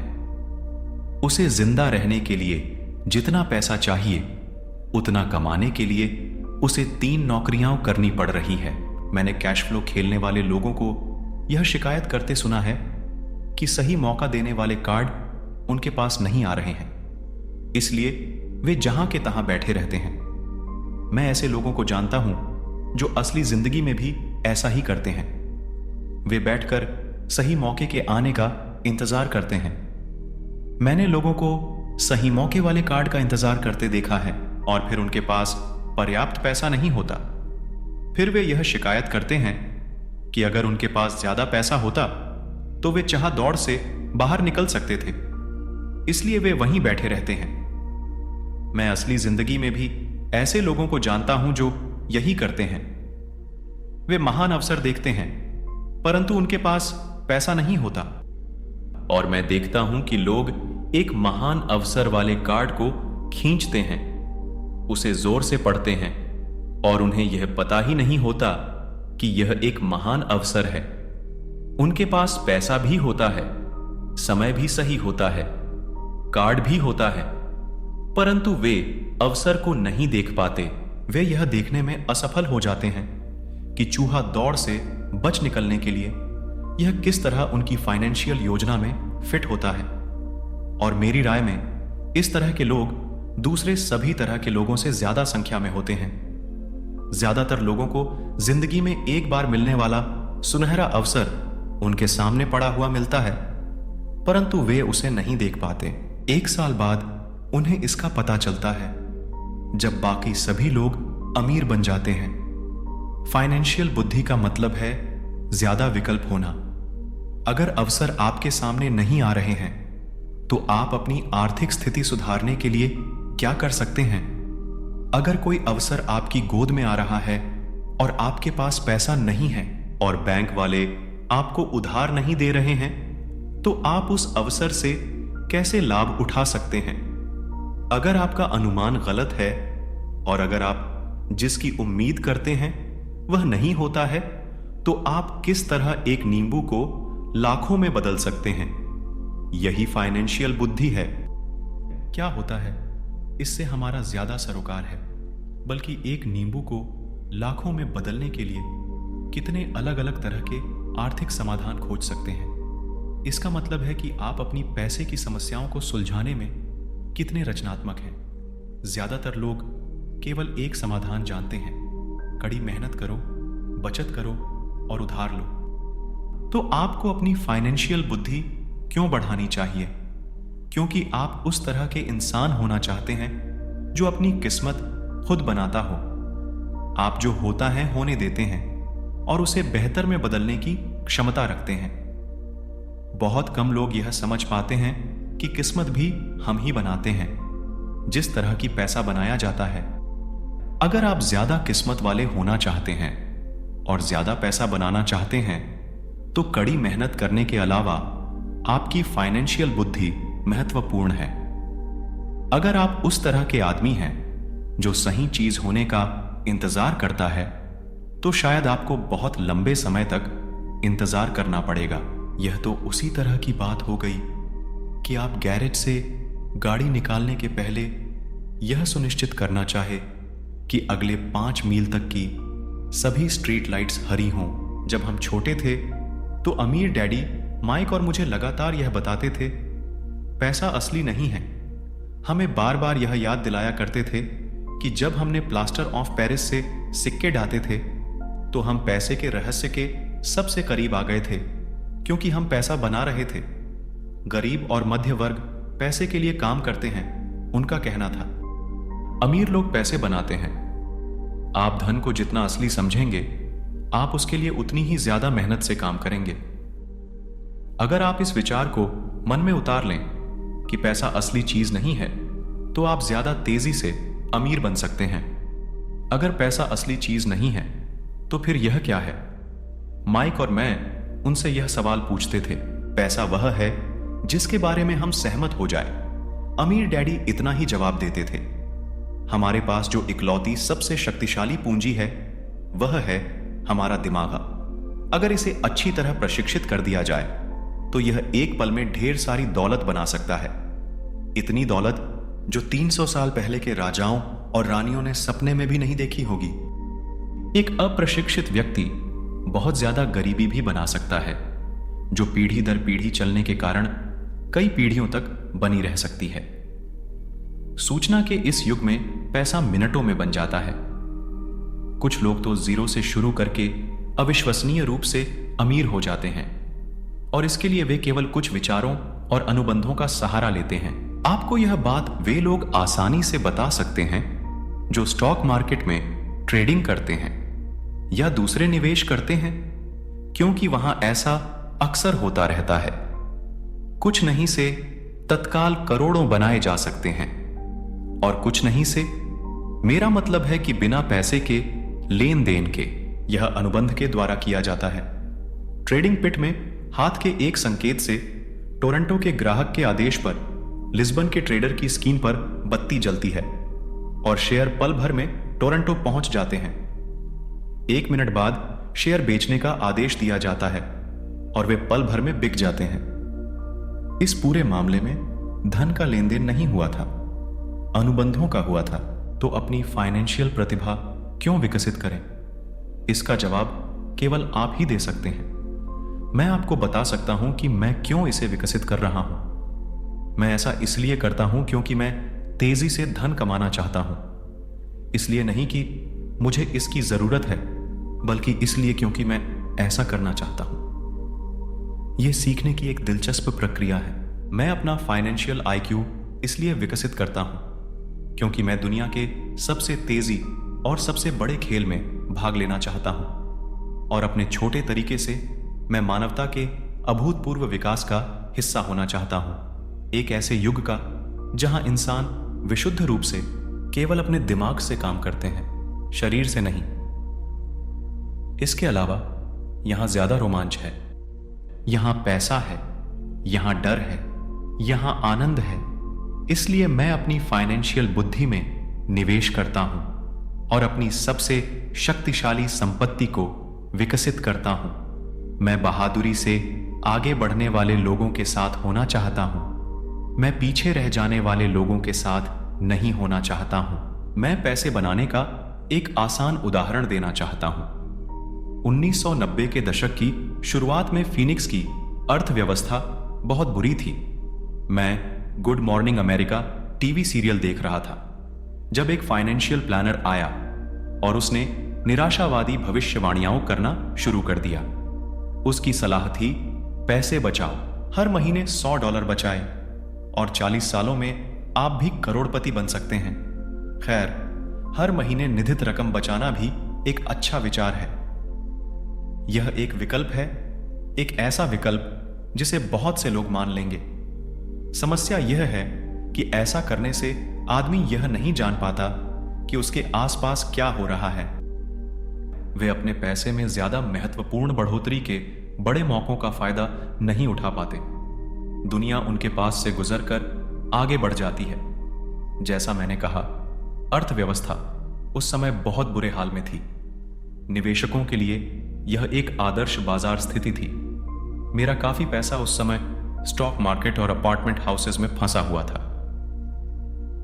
उसे जिंदा रहने के लिए जितना पैसा चाहिए उतना कमाने के लिए उसे 3 नौकरियां करनी पड़ रही है। मैंने कैश फ्लो खेलने वाले लोगों को यह शिकायत करते सुना है कि सही मौका देने वाले कार्ड उनके पास नहीं आ रहे हैं, इसलिए वे जहां के तहां बैठे रहते हैं। मैं ऐसे लोगों को जानता हूं जो असली जिंदगी में भी ऐसा ही करते हैं। वे बैठकर सही मौके के आने का इंतजार करते हैं। मैंने लोगों को सही मौके वाले कार्ड का इंतजार करते देखा है और फिर उनके पास पर्याप्त पैसा नहीं होता। फिर वे यह शिकायत करते हैं कि अगर उनके पास ज्यादा पैसा होता तो वे चाह दौड़ से बाहर निकल सकते थे, इसलिए वे वहीं बैठे रहते हैं। मैं असली जिंदगी में भी ऐसे लोगों को जानता हूं जो यही करते हैं। वे महान अवसर देखते हैं परंतु उनके पास पैसा नहीं होता और मैं देखता हूं कि लोग एक महान अवसर वाले कार्ड को खींचते हैं, उसे जोर से पढ़ते हैं और उन्हें यह पता ही नहीं होता कि यह एक महान अवसर है। उनके पास पैसा भी होता है, समय भी सही होता है, कार्ड भी होता है, परंतु वे अवसर को नहीं देख पाते। वे यह देखने में असफल हो जाते हैं कि चूहा दौड़ से बच निकलने के लिए यह किस तरह उनकी फाइनेंशियल योजना में फिट होता है। और मेरी राय में इस तरह के लोग दूसरे सभी तरह के लोगों से ज्यादा संख्या में होते हैं। ज्यादातर लोगों को जिंदगी में एक बार मिलने वाला सुनहरा अवसर उनके सामने पड़ा हुआ मिलता है, परंतु वे उसे नहीं देख पाते। 1 साल बाद उन्हें इसका पता चलता है जब बाकी सभी लोग अमीर बन जाते हैं। फाइनेंशियल बुद्धि का मतलब है ज्यादा विकल्प होना। अगर अवसर आपके सामने नहीं आ रहे हैं तो आप अपनी आर्थिक स्थिति सुधारने के लिए क्या कर सकते हैं? अगर कोई अवसर आपकी गोद में आ रहा है और आपके पास पैसा नहीं है और बैंक वाले आपको उधार नहीं दे रहे हैं, तो आप उस अवसर से कैसे लाभ उठा सकते हैं? अगर आपका अनुमान गलत है और अगर आप जिसकी उम्मीद करते हैं वह नहीं होता है, तो आप किस तरह एक नींबू को लाखों में बदल सकते हैं? यही फाइनेंशियल बुद्धि है। क्या होता है, इससे हमारा ज्यादा सरोकार है, बल्कि एक नींबू को लाखों में बदलने के लिए कितने अलग अलग तरह के आर्थिक समाधान खोज सकते हैं। इसका मतलब है कि आप अपनी पैसे की समस्याओं को सुलझाने में कितने रचनात्मक हैं। ज्यादातर लोग केवल एक समाधान जानते हैं, कड़ी मेहनत करो, बचत करो और उधार लो। तो आपको अपनी फाइनेंशियल बुद्धि क्यों बढ़ानी चाहिए? क्योंकि आप उस तरह के इंसान होना चाहते हैं जो अपनी किस्मत खुद बनाता हो। आप जो होता है होने देते हैं और उसे बेहतर में बदलने की क्षमता रखते हैं। बहुत कम लोग यह समझ पाते हैं कि किस्मत भी हम ही बनाते हैं, जिस तरह की पैसा बनाया जाता है। अगर आप ज्यादा किस्मत वाले होना चाहते हैं और ज्यादा पैसा बनाना चाहते हैं, तो कड़ी मेहनत करने के अलावा आपकी फाइनेंशियल बुद्धि महत्वपूर्ण है। अगर आप उस तरह के आदमी हैं जो सही चीज होने का इंतजार करता है, तो शायद आपको बहुत लंबे समय तक इंतजार करना पड़ेगा। यह तो उसी तरह की बात हो गई कि आप गैरेज से गाड़ी निकालने के पहले यह सुनिश्चित करना चाहे कि अगले 5 मील तक की सभी स्ट्रीट लाइट्स हरी हों। जब हम छोटे थे तो अमीर डैडी माइक और मुझे लगातार यह बताते थे, पैसा असली नहीं है। हमें बार बार यह याद दिलाया करते थे कि जब हमने प्लास्टर ऑफ पेरिस से सिक्के ढाते थे तो हम पैसे के रहस्य के सबसे करीब आ गए थे, क्योंकि हम पैसा बना रहे थे। गरीब और मध्य वर्ग पैसे के लिए काम करते हैं, उनका कहना था। अमीर लोग पैसे बनाते हैं। आप धन को जितना असली समझेंगे, आप उसके लिए उतनी ही ज्यादा मेहनत से काम करेंगे। अगर आप इस विचार को मन में उतार लें कि पैसा असली चीज नहीं है, तो आप ज्यादा तेजी से अमीर बन सकते हैं। अगर पैसा असली चीज नहीं है, तो फिर यह क्या है? माइक और मैं उनसे यह सवाल पूछते थे। पैसा वह है जिसके बारे में हम सहमत हो जाए। अमीर डैडी इतना ही जवाब देते थे। हमारे पास जो इकलौती सबसे शक्तिशाली पूंजी है, वह है हमारा दिमाग। अगर इसे अच्छी तरह प्रशिक्षित कर दिया जाए, तो यह एक पल में ढेर सारी दौलत बना सकता है। इतनी दौलत जो 300 साल पहले के राजाओं और रानियों ने सपने में भी नहीं देखी होगी। एक अप्रशिक्षित व्यक्ति बहुत ज्यादा गरीबी भी बना सकता है, जो पीढ़ी दर पीढ़ी चलने के कारण कई पीढ़ियों तक बनी रह सकती है। सूचना के इस युग में पैसा मिनटों में बन जाता है। कुछ लोग तो जीरो से शुरू करके अविश्वसनीय रूप से अमीर हो जाते हैं, और इसके लिए वे केवल कुछ विचारों और अनुबंधों का सहारा लेते हैं। आपको यह बात वे लोग आसानी से बता सकते हैं जो स्टॉक मार्केट में ट्रेडिंग करते हैं या दूसरे निवेश करते हैं, क्योंकि वहां ऐसा अक्सर होता रहता है। कुछ नहीं से तत्काल करोड़ों बनाए जा सकते हैं, और कुछ नहीं से, मेरा मतलब है कि बिना पैसे के लेन देन के, यह अनुबंध के द्वारा किया जाता है। ट्रेडिंग पिट में हाथ के एक संकेत से टोरंटो के ग्राहक के आदेश पर लिस्बन के ट्रेडर की स्क्रीन पर बत्ती जलती है और शेयर पल भर में टोरंटो पहुंच जाते हैं। 1 मिनट बाद शेयर बेचने का आदेश दिया जाता है और वे पल भर में बिक जाते हैं। इस पूरे मामले में धन का लेन देन नहीं हुआ था, अनुबंधों का हुआ था। तो अपनी फाइनेंशियल प्रतिभा क्यों विकसित करें? इसका जवाब केवल आप ही दे सकते हैं। मैं आपको बता सकता हूं कि मैं क्यों इसे विकसित कर रहा हूं। मैं ऐसा इसलिए करता हूं क्योंकि मैं तेजी से धन कमाना चाहता हूं। इसलिए नहीं कि मुझे इसकी जरूरत है, बल्कि इसलिए क्योंकि मैं ऐसा करना चाहता हूं। यह सीखने की एक दिलचस्प प्रक्रिया है। मैं अपना फाइनेंशियल आईक्यू इसलिए विकसित करता हूं क्योंकि मैं दुनिया के सबसे तेजी और सबसे बड़े खेल में भाग लेना चाहता हूं, और अपने छोटे तरीके से मैं मानवता के अभूतपूर्व विकास का हिस्सा होना चाहता हूं। एक ऐसे युग का जहां इंसान विशुद्ध रूप से केवल अपने दिमाग से काम करते हैं, शरीर से नहीं। इसके अलावा यहां ज्यादा रोमांच है। यहां पैसा है, यहां डर है, यहां आनंद है। इसलिए मैं अपनी फाइनेंशियल बुद्धि में निवेश करता हूं और अपनी सबसे शक्तिशाली संपत्ति को विकसित करता हूं। मैं बहादुरी से आगे बढ़ने वाले लोगों के साथ होना चाहता हूं। मैं पीछे रह जाने वाले लोगों के साथ नहीं होना चाहता हूं। मैं पैसे बनाने का एक आसान उदाहरण देना चाहता हूं। 1990 के दशक की शुरुआत में फीनिक्स की अर्थव्यवस्था बहुत बुरी थी। मैं good morning America TV serial देख रहा था जब एक फाइनेंशियल प्लानर आया और उसने निराशावादी भविष्यवाणियां करना शुरू कर दिया। उसकी सलाह थी, पैसे बचाओ, हर महीने $100 बचाए और 40 सालों में आप भी करोड़पति बन सकते हैं। खैर, हर महीने निधित रकम बचाना भी एक अच्छा विचार है। यह एक विकल्प है, एक ऐसा विकल्प जिसे बहुत से लोग मान लेंगे। समस्या यह है कि ऐसा करने से आदमी यह नहीं जान पाता कि उसके आसपास क्या हो रहा है। वे अपने पैसे में ज्यादा महत्वपूर्ण बढ़ोतरी के बड़े मौकों का फायदा नहीं उठा पाते। दुनिया उनके पास से गुजरकर आगे बढ़ जाती है। जैसा मैंने कहा, अर्थव्यवस्था उस समय बहुत बुरे हाल में थी। निवेशकों के लिए यह एक आदर्श बाजार स्थिति थी। मेरा काफी पैसा उस समय स्टॉक मार्केट और अपार्टमेंट हाउसेस में फंसा हुआ था।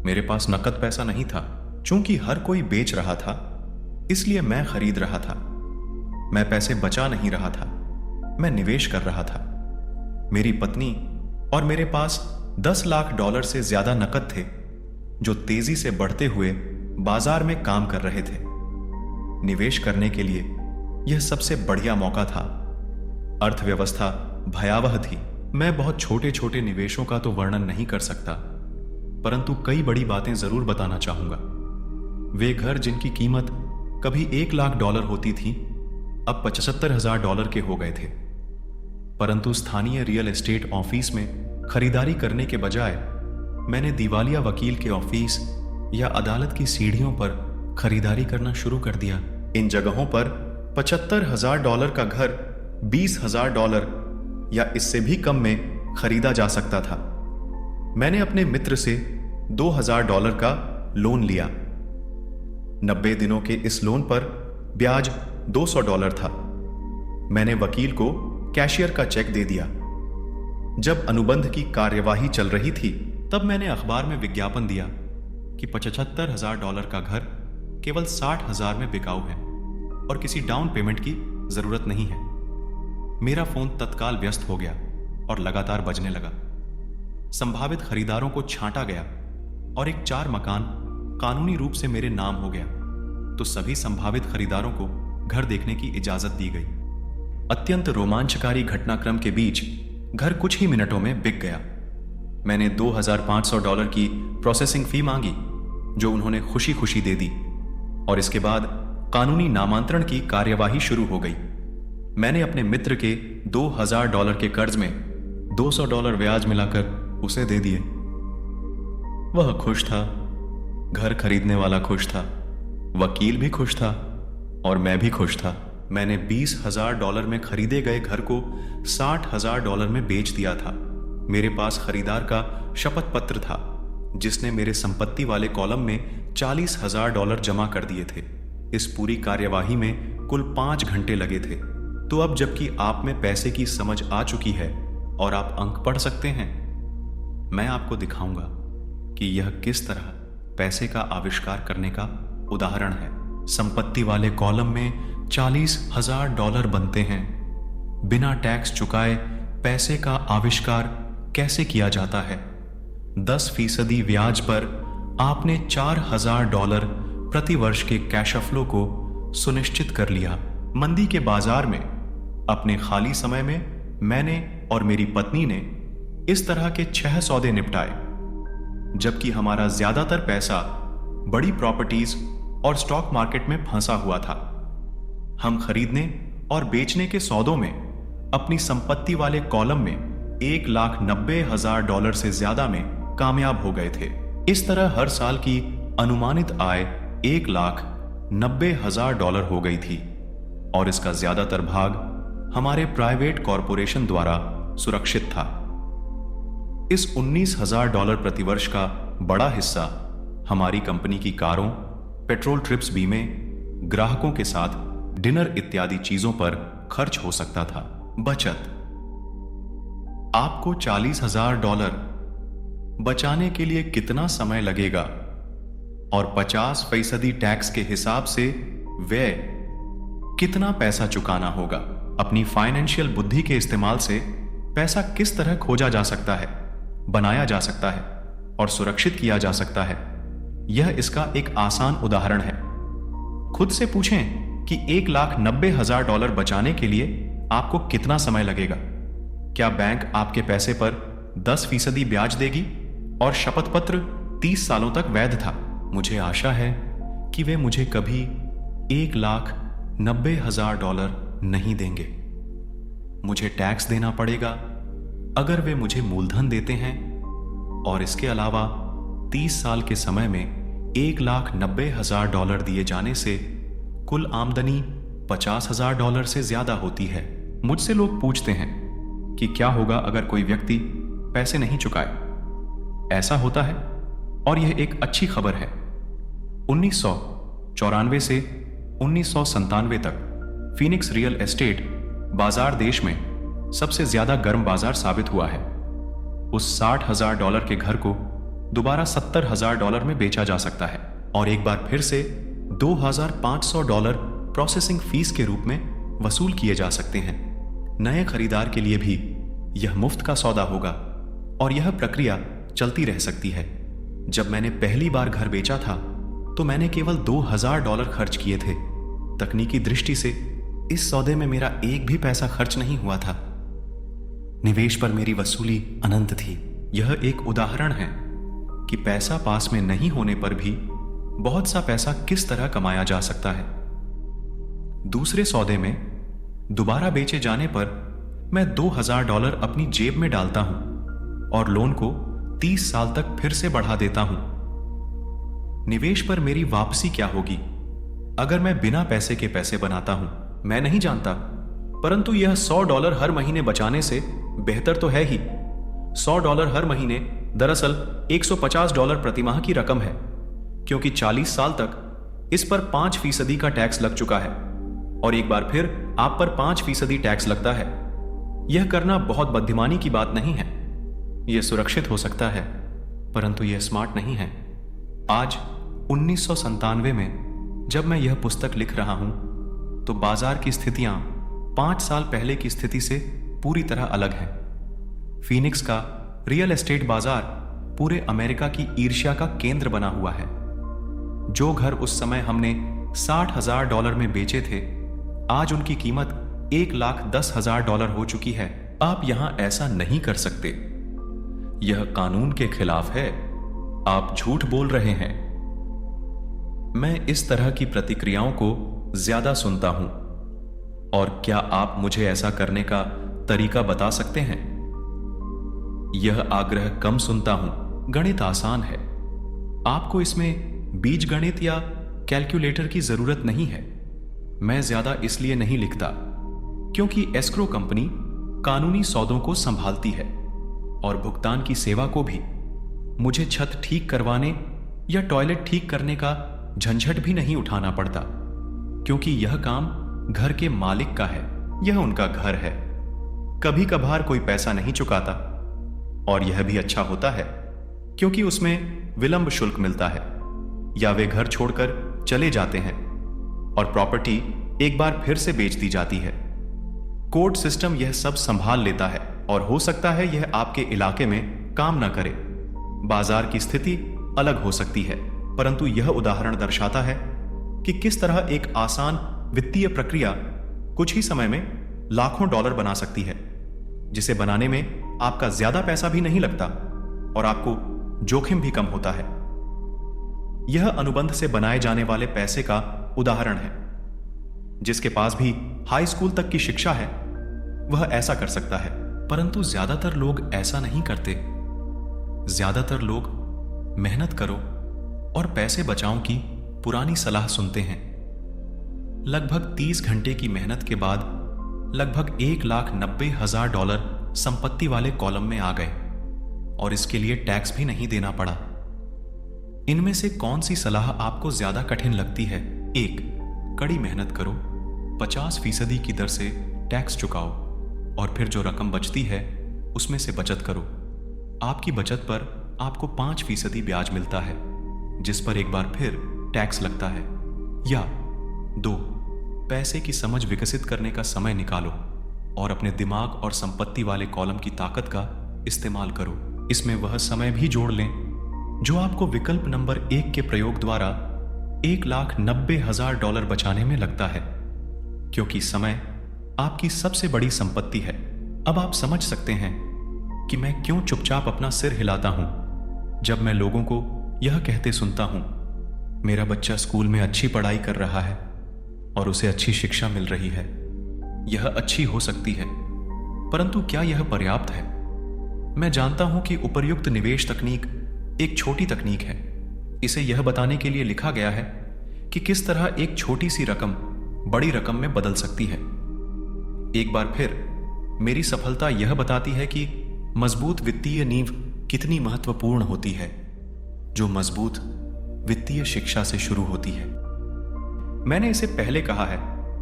मेरे पास नकद पैसा नहीं था। चूंकि हर कोई बेच रहा था, इसलिए मैं खरीद रहा था। मैं पैसे बचा नहीं रहा था, मैं निवेश कर रहा था। मेरी पत्नी और मेरे पास $10 लाख से ज्यादा नकद थे जो तेजी से बढ़ते हुए बाजार में काम कर रहे थे। निवेश करने के लिए यह सबसे बढ़िया मौका था। अर्थव्यवस्था भयावह थी। मैं बहुत छोटे छोटे निवेशों का तो वर्णन नहीं कर सकता, परंतु कई बड़ी बातें जरूर बताना चाहूंगा। वे घर जिनकी कीमत कभी $1 लाख होती थी, अब $75,000 के हो गए थे। परंतु स्थानीय रियल एस्टेट ऑफिस में खरीदारी करने के बजाय मैंने दिवालिया वकील के ऑफिस या अदालत की सीढ़ियों पर खरीदारी करना शुरू कर दिया। इन जगहों पर $75,000 का घर $20,000 या इससे भी कम में खरीदा जा सकता था। मैंने अपने मित्र से $2,000 का लोन लिया। 90 दिनों के इस लोन पर ब्याज $200 था। मैंने वकील को कैशियर का चेक दे दिया। जब अनुबंध की कार्यवाही चल रही थी, तब मैंने अखबार में विज्ञापन दिया कि $75,000 का घर केवल 60,000 में बिकाऊ है और किसी डाउन पेमेंट की जरूरत नहीं है। मेरा फोन तत्काल व्यस्त हो गया और लगातार बजने लगा। संभावित खरीदारों को छांटा गया और एक 4 मकान कानूनी रूप से मेरे नाम हो गया, तो सभी संभावित खरीदारों को घर देखने की इजाजत दी गई। अत्यंत रोमांचकारी घटनाक्रम के बीच घर कुछ ही मिनटों में बिक गया। मैंने $2,500 की प्रोसेसिंग फी मांगी, जो उन्होंने खुशी खुशी दे दी, और इसके बाद कानूनी नामांतरण की कार्यवाही शुरू हो गई। मैंने अपने मित्र के $2,000 के कर्ज में $200 ब्याज मिलाकर उसे दे दिए। वह खुश था, घर खरीदने वाला खुश था, वकील भी खुश था और मैं भी खुश था। मैंने $20,000 में खरीदे गए घर को $60,000 में बेच दिया था। मेरे पास खरीदार का शपथ पत्र था, जिसने मेरे संपत्ति वाले कॉलम में $40,000 जमा कर दिए थे। इस पूरी कार्यवाही में कुल 5 घंटे लगे थे। तो अब जबकि आप में पैसे की समझ आ चुकी है और आप अंक पढ़ सकते हैं, मैं आपको दिखाऊंगा कि यह किस तरह पैसे का आविष्कार करने का उदाहरण है। संपत्ति वाले कॉलम में $40,000 बनते हैं। बिना टैक्स चुकाए पैसे का आविष्कार कैसे किया जाता है? 10% ब्याज पर आपने $4,000 प्रति वर्ष के कैश फ्लो को सुनिश्चित कर लिया। मंदी के बाजार में अपने खाली समय में मैंने और मेरी पत्नी ने इस तरह के 6 सौदे निपटाए, जबकि हमारा ज्यादातर पैसा बड़ी प्रॉपर्टीज और स्टॉक मार्केट में फंसा हुआ था। हम खरीदने और बेचने के सौदों में अपनी संपत्ति वाले कॉलम में $1,90,000 से ज्यादा में कामयाब हो गए थे। इस तरह हर साल की अनुमानित आय $1,90,000 हो गई थी और इसका ज्यादातर भाग हमारे प्राइवेट कॉरपोरेशन द्वारा सुरक्षित था। इस $19,000 प्रतिवर्ष का बड़ा हिस्सा हमारी कंपनी की कारों, पेट्रोल ट्रिप्स बीमे, ग्राहकों के साथ डिनर इत्यादि चीजों पर खर्च हो सकता था। बचत। आपको $40,000 बचाने के लिए कितना समय लगेगा और 50% टैक्स के हिसाब से व्यय कितना पैसा चुकाना होगा? अपनी फाइनेंशियल बुद्धि के इस्तेमाल से पैसा किस तरह खोजा जा सकता है, बनाया जा सकता है और सुरक्षित किया जा सकता है, यह इसका एक आसान उदाहरण है। खुद से पूछें कि $1,90,000 बचाने के लिए आपको कितना समय लगेगा। क्या बैंक आपके पैसे पर 10% ब्याज देगी और शपथ पत्र 30 सालों तक वैध था? मुझे आशा है कि वे मुझे कभी $1,90,000 नहीं देंगे। मुझे टैक्स देना पड़ेगा अगर वे मुझे मूलधन देते हैं, और इसके अलावा 30 साल के समय में $1,90,000 दिए जाने से कुल आमदनी $50,000 से ज्यादा होती है। मुझसे लोग पूछते हैं कि क्या होगा अगर कोई व्यक्ति पैसे नहीं चुकाए। ऐसा होता है और यह एक अच्छी खबर है। 1994 से 1997 तक फीनिक्स रियल एस्टेट बाजार देश में सबसे ज्यादा गर्म बाजार साबित हुआ है। उस $60,000 के घर को दोबारा $70,000 में बेचा जा सकता है और एक बार फिर से $2,500 प्रोसेसिंग फीस के रूप में वसूल किए जा सकते हैं। नए खरीदार के लिए भी यह मुफ्त का सौदा होगा और यह प्रक्रिया चलती रह सकती है। जब मैंने पहली बार घर बेचा था तो मैंने केवल $2,000 खर्च किए थे। तकनीकी दृष्टि से इस सौदे में मेरा एक भी पैसा खर्च नहीं हुआ था। निवेश पर मेरी वसूली अनंत थी। यह एक उदाहरण है कि पैसा पास में नहीं होने पर भी बहुत सा पैसा किस तरह कमाया जा सकता है। दूसरे सौदे में दोबारा बेचे जाने पर मैं $2,000 अपनी जेब में डालता हूं और लोन को 30 साल तक फिर से बढ़ा देता हूं। निवेश पर मेरी वापसी क्या होगी अगर मैं बिना पैसे के पैसे बनाता हूं? मैं नहीं जानता, परंतु यह $100 हर महीने बचाने से बेहतर तो है ही। $100 हर महीने दरअसल $150 प्रति माह की रकम है, क्योंकि 40 साल तक इस पर 5% का टैक्स लग चुका है और एक बार फिर आप पर 5% टैक्स लगता है। यह करना बहुत बुद्धिमानी की बात नहीं है। यह सुरक्षित हो सकता है, परंतु यह स्मार्ट नहीं है। आज 1997 में जब मैं यह पुस्तक लिख रहा हूं तो बाजार की स्थितियां 5 साल पहले की स्थिति से पूरी तरह अलग है। फीनिक्स का रियल एस्टेट बाजार पूरे अमेरिका की ईर्ष्या का केंद्र बना हुआ है। जो घर उस समय हमने $60,000 में बेचे थे, आज उनकी कीमत $1,10,000 हो चुकी है। आप यहां ऐसा नहीं कर सकते। यह कानून के खिलाफ है। आप झूठ बोल रहे हैं। मैं इस तरह की प्रतिक्रियाओं को ज्यादा सुनता हूं, और क्या आप मुझे ऐसा करने का तरीका बता सकते हैं? यह आग्रह कम सुनता हूं। गणित आसान है। आपको इसमें बीजगणित या कैलकुलेटर की जरूरत नहीं है। मैं ज्यादा इसलिए नहीं लिखता क्योंकि एस्क्रो कंपनी कानूनी सौदों को संभालती है और भुगतान की सेवा को भी। मुझे छत ठीक करवाने या टॉयलेट ठीक करने का झंझट भी नहीं उठाना पड़ता, क्योंकि यह काम घर के मालिक का है। यह उनका घर है। कभी कभार कोई पैसा नहीं चुकाता, और यह भी अच्छा होता है क्योंकि उसमें विलंब शुल्क मिलता है, या वे घर छोड़कर चले जाते हैं और प्रॉपर्टी एक बार फिर से बेच दी जाती है। कोर्ट सिस्टम यह सब संभाल लेता है, और हो सकता है यह आपके इलाके में काम न करे। बाजार की स्थिति अलग हो सकती है, परंतु यह उदाहरण दर्शाता है कि किस तरह एक आसान वित्तीय प्रक्रिया कुछ ही समय में लाखों डॉलर बना सकती है, जिसे बनाने में आपका ज्यादा पैसा भी नहीं लगता और आपको जोखिम भी कम होता है। यह अनुबंध से बनाए जाने वाले पैसे का उदाहरण है। जिसके पास भी हाई स्कूल तक की शिक्षा है वह ऐसा कर सकता है, परंतु ज्यादातर लोग ऐसा नहीं करते। ज्यादातर लोग मेहनत करो और पैसे बचाओ की पुरानी सलाह सुनते हैं। लगभग 30 घंटे की मेहनत के बाद लगभग $1,90,000 संपत्ति वाले कॉलम में आ गए और इसके लिए टैक्स भी नहीं देना पड़ा। इनमें से कौन सी सलाह आपको ज्यादा कठिन लगती है? 1. कड़ी मेहनत करो, 50% की दर से टैक्स चुकाओ और फिर जो रकम बचती है उसमें से बचत करो। आपकी बचत पर आपको 5% ब्याज मिलता है, जिस पर एक बार फिर टैक्स लगता है। या 2. पैसे की समझ विकसित करने का समय निकालो और अपने दिमाग और संपत्ति वाले कॉलम की ताकत का इस्तेमाल करो। इसमें वह समय भी जोड़ लें जो आपको विकल्प नंबर 1 के प्रयोग द्वारा $1,90,000 बचाने में लगता है, क्योंकि समय आपकी सबसे बड़ी संपत्ति है। अब आप समझ सकते हैं कि मैं क्यों चुपचाप अपना सिर हिलाता हूं जब मैं लोगों को यह कहते सुनता हूं, मेरा बच्चा स्कूल में अच्छी पढ़ाई कर रहा है और उसे अच्छी शिक्षा मिल रही है। यह अच्छी हो सकती है, परंतु क्या यह पर्याप्त है? मैं जानता हूं कि उपर्युक्त निवेश तकनीक एक छोटी तकनीक है। इसे यह बताने के लिए लिखा गया है कि किस तरह एक छोटी सी रकम बड़ी रकम में बदल सकती है। एक बार फिर मेरी सफलता यह बताती है कि मजबूत वित्तीय नींव कितनी महत्वपूर्ण होती है, जो मजबूत वित्तीय शिक्षा से शुरू होती है। मैंने इसे पहले कहा है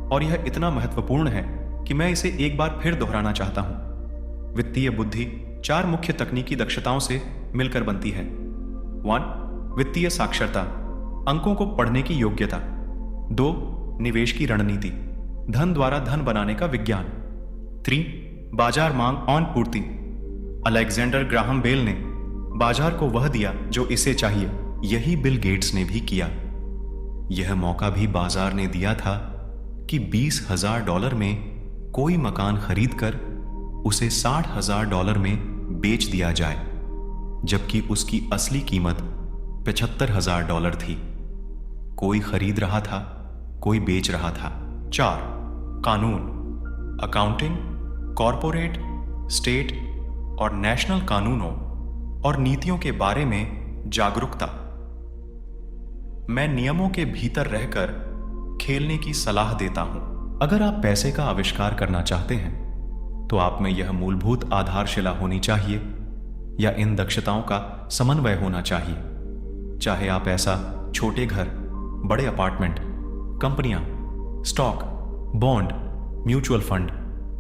और यह इतना महत्वपूर्ण है कि मैं इसे एक बार फिर दोहराना चाहता हूं। वित्तीय बुद्धि 4 मुख्य तकनीकी दक्षताओं से मिलकर बनती है। 1. वित्तीय साक्षरता, अंकों को पढ़ने की योग्यता। 2. निवेश की रणनीति, धन द्वारा धन बनाने का विज्ञान। 3. बाजार मांग और पूर्ति, अलेक्जेंडर ग्राहम बेल ने बाजार को वह दिया जो इसे चाहिए। यही बिल गेट्स ने भी किया। यह मौका भी बाजार ने दिया था कि $20,000 में कोई मकान खरीदकर उसे $60,000 में बेच दिया जाए, जबकि उसकी असली कीमत $75,000 थी। कोई खरीद रहा था, कोई बेच रहा था। 4. कानून, अकाउंटिंग, कॉरपोरेट, स्टेट और नेशनल कानूनों और नीतियों के बारे में जागरूकता। मैं नियमों के भीतर रहकर खेलने की सलाह देता हूं। अगर आप पैसे का आविष्कार करना चाहते हैं तो आप में यह मूलभूत आधारशिला होनी चाहिए या इन दक्षताओं का समन्वय होना चाहिए। चाहे आप ऐसा छोटे घर, बड़े अपार्टमेंट, कंपनियां, स्टॉक, बॉन्ड, म्यूचुअल फंड,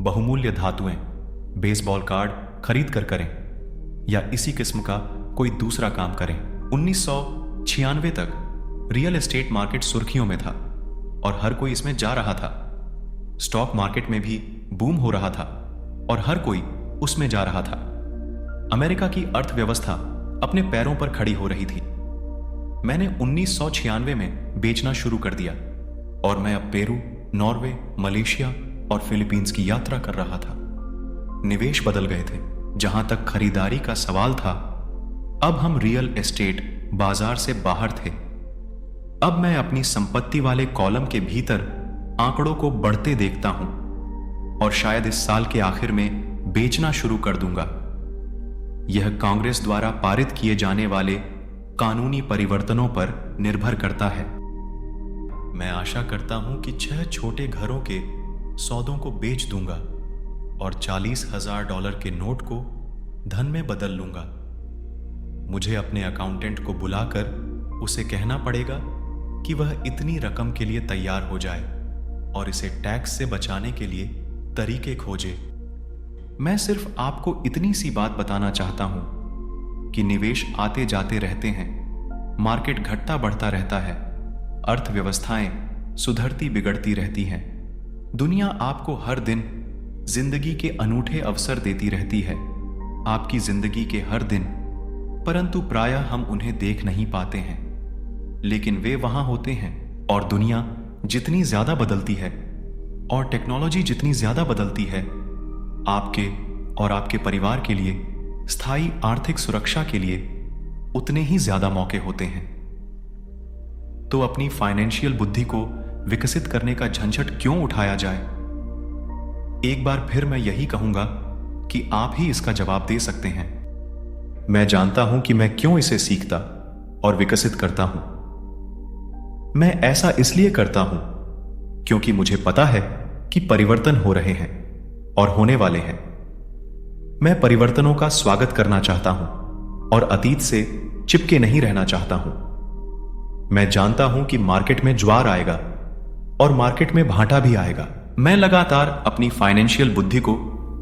बहुमूल्य धातुएं, बेसबॉल कार्ड खरीद कर करें या इसी किस्म का कोई दूसरा काम करें। 1996 तक रियल एस्टेट मार्केट सुर्खियों में था और हर कोई इसमें जा रहा था। स्टॉक मार्केट में भी बूम हो रहा था और हर कोई उसमें जा रहा था। अमेरिका की अर्थव्यवस्था अपने पैरों पर खड़ी हो रही थी। मैंने 1996 में बेचना शुरू कर दिया और मैं अब पेरू, नॉर्वे, मलेशिया और फिलीपींस की यात्रा कर रहा था। निवेश बदल गए थे। जहां तक खरीदारी का सवाल था, अब हम रियल एस्टेट बाजार से बाहर थे। अब मैं अपनी संपत्ति वाले कॉलम के भीतर आंकड़ों को बढ़ते देखता हूं और शायद इस साल के आखिर में बेचना शुरू कर दूंगा। यह कांग्रेस द्वारा पारित किए जाने वाले कानूनी परिवर्तनों पर निर्भर करता है। मैं आशा करता हूं कि 6 छोटे घरों के सौदों को बेच दूंगा और $40,000 के नोट को धन में बदल लूंगा। मुझे अपने अकाउंटेंट को बुलाकर उसे कहना पड़ेगा कि वह इतनी रकम के लिए तैयार हो जाए और इसे टैक्स से बचाने के लिए तरीके खोजे। मैं सिर्फ आपको इतनी सी बात बताना चाहता हूं कि निवेश आते जाते रहते हैं, मार्केट घटता बढ़ता रहता है, अर्थव्यवस्थाएं सुधरती बिगड़ती रहती हैं। दुनिया आपको हर दिन जिंदगी के अनूठे अवसर देती रहती है, आपकी जिंदगी के हर दिन, परंतु प्रायः हम उन्हें देख नहीं पाते हैं। लेकिन वे वहां होते हैं और दुनिया जितनी ज्यादा बदलती है और टेक्नोलॉजी जितनी ज्यादा बदलती है, आपके और आपके परिवार के लिए स्थायी आर्थिक सुरक्षा के लिए उतने ही ज्यादा मौके होते हैं। तो अपनी फाइनेंशियल बुद्धि को विकसित करने का झंझट क्यों उठाया जाए? एक बार फिर मैं यही कहूंगा कि आप ही इसका जवाब दे सकते हैं। मैं जानता हूं कि मैं क्यों इसे सीखता और विकसित करता हूं। मैं ऐसा इसलिए करता हूं क्योंकि मुझे पता है कि कि परिवर्तन हो रहे हैं और होने वाले हैं। मैं परिवर्तनों का स्वागत करना चाहता हूं और अतीत से चिपके नहीं रहना चाहता हूं। मैं जानता हूं कि मार्केट में ज्वार आएगा और मार्केट में भाटा भी आएगा। मैं लगातार अपनी फाइनेंशियल बुद्धि को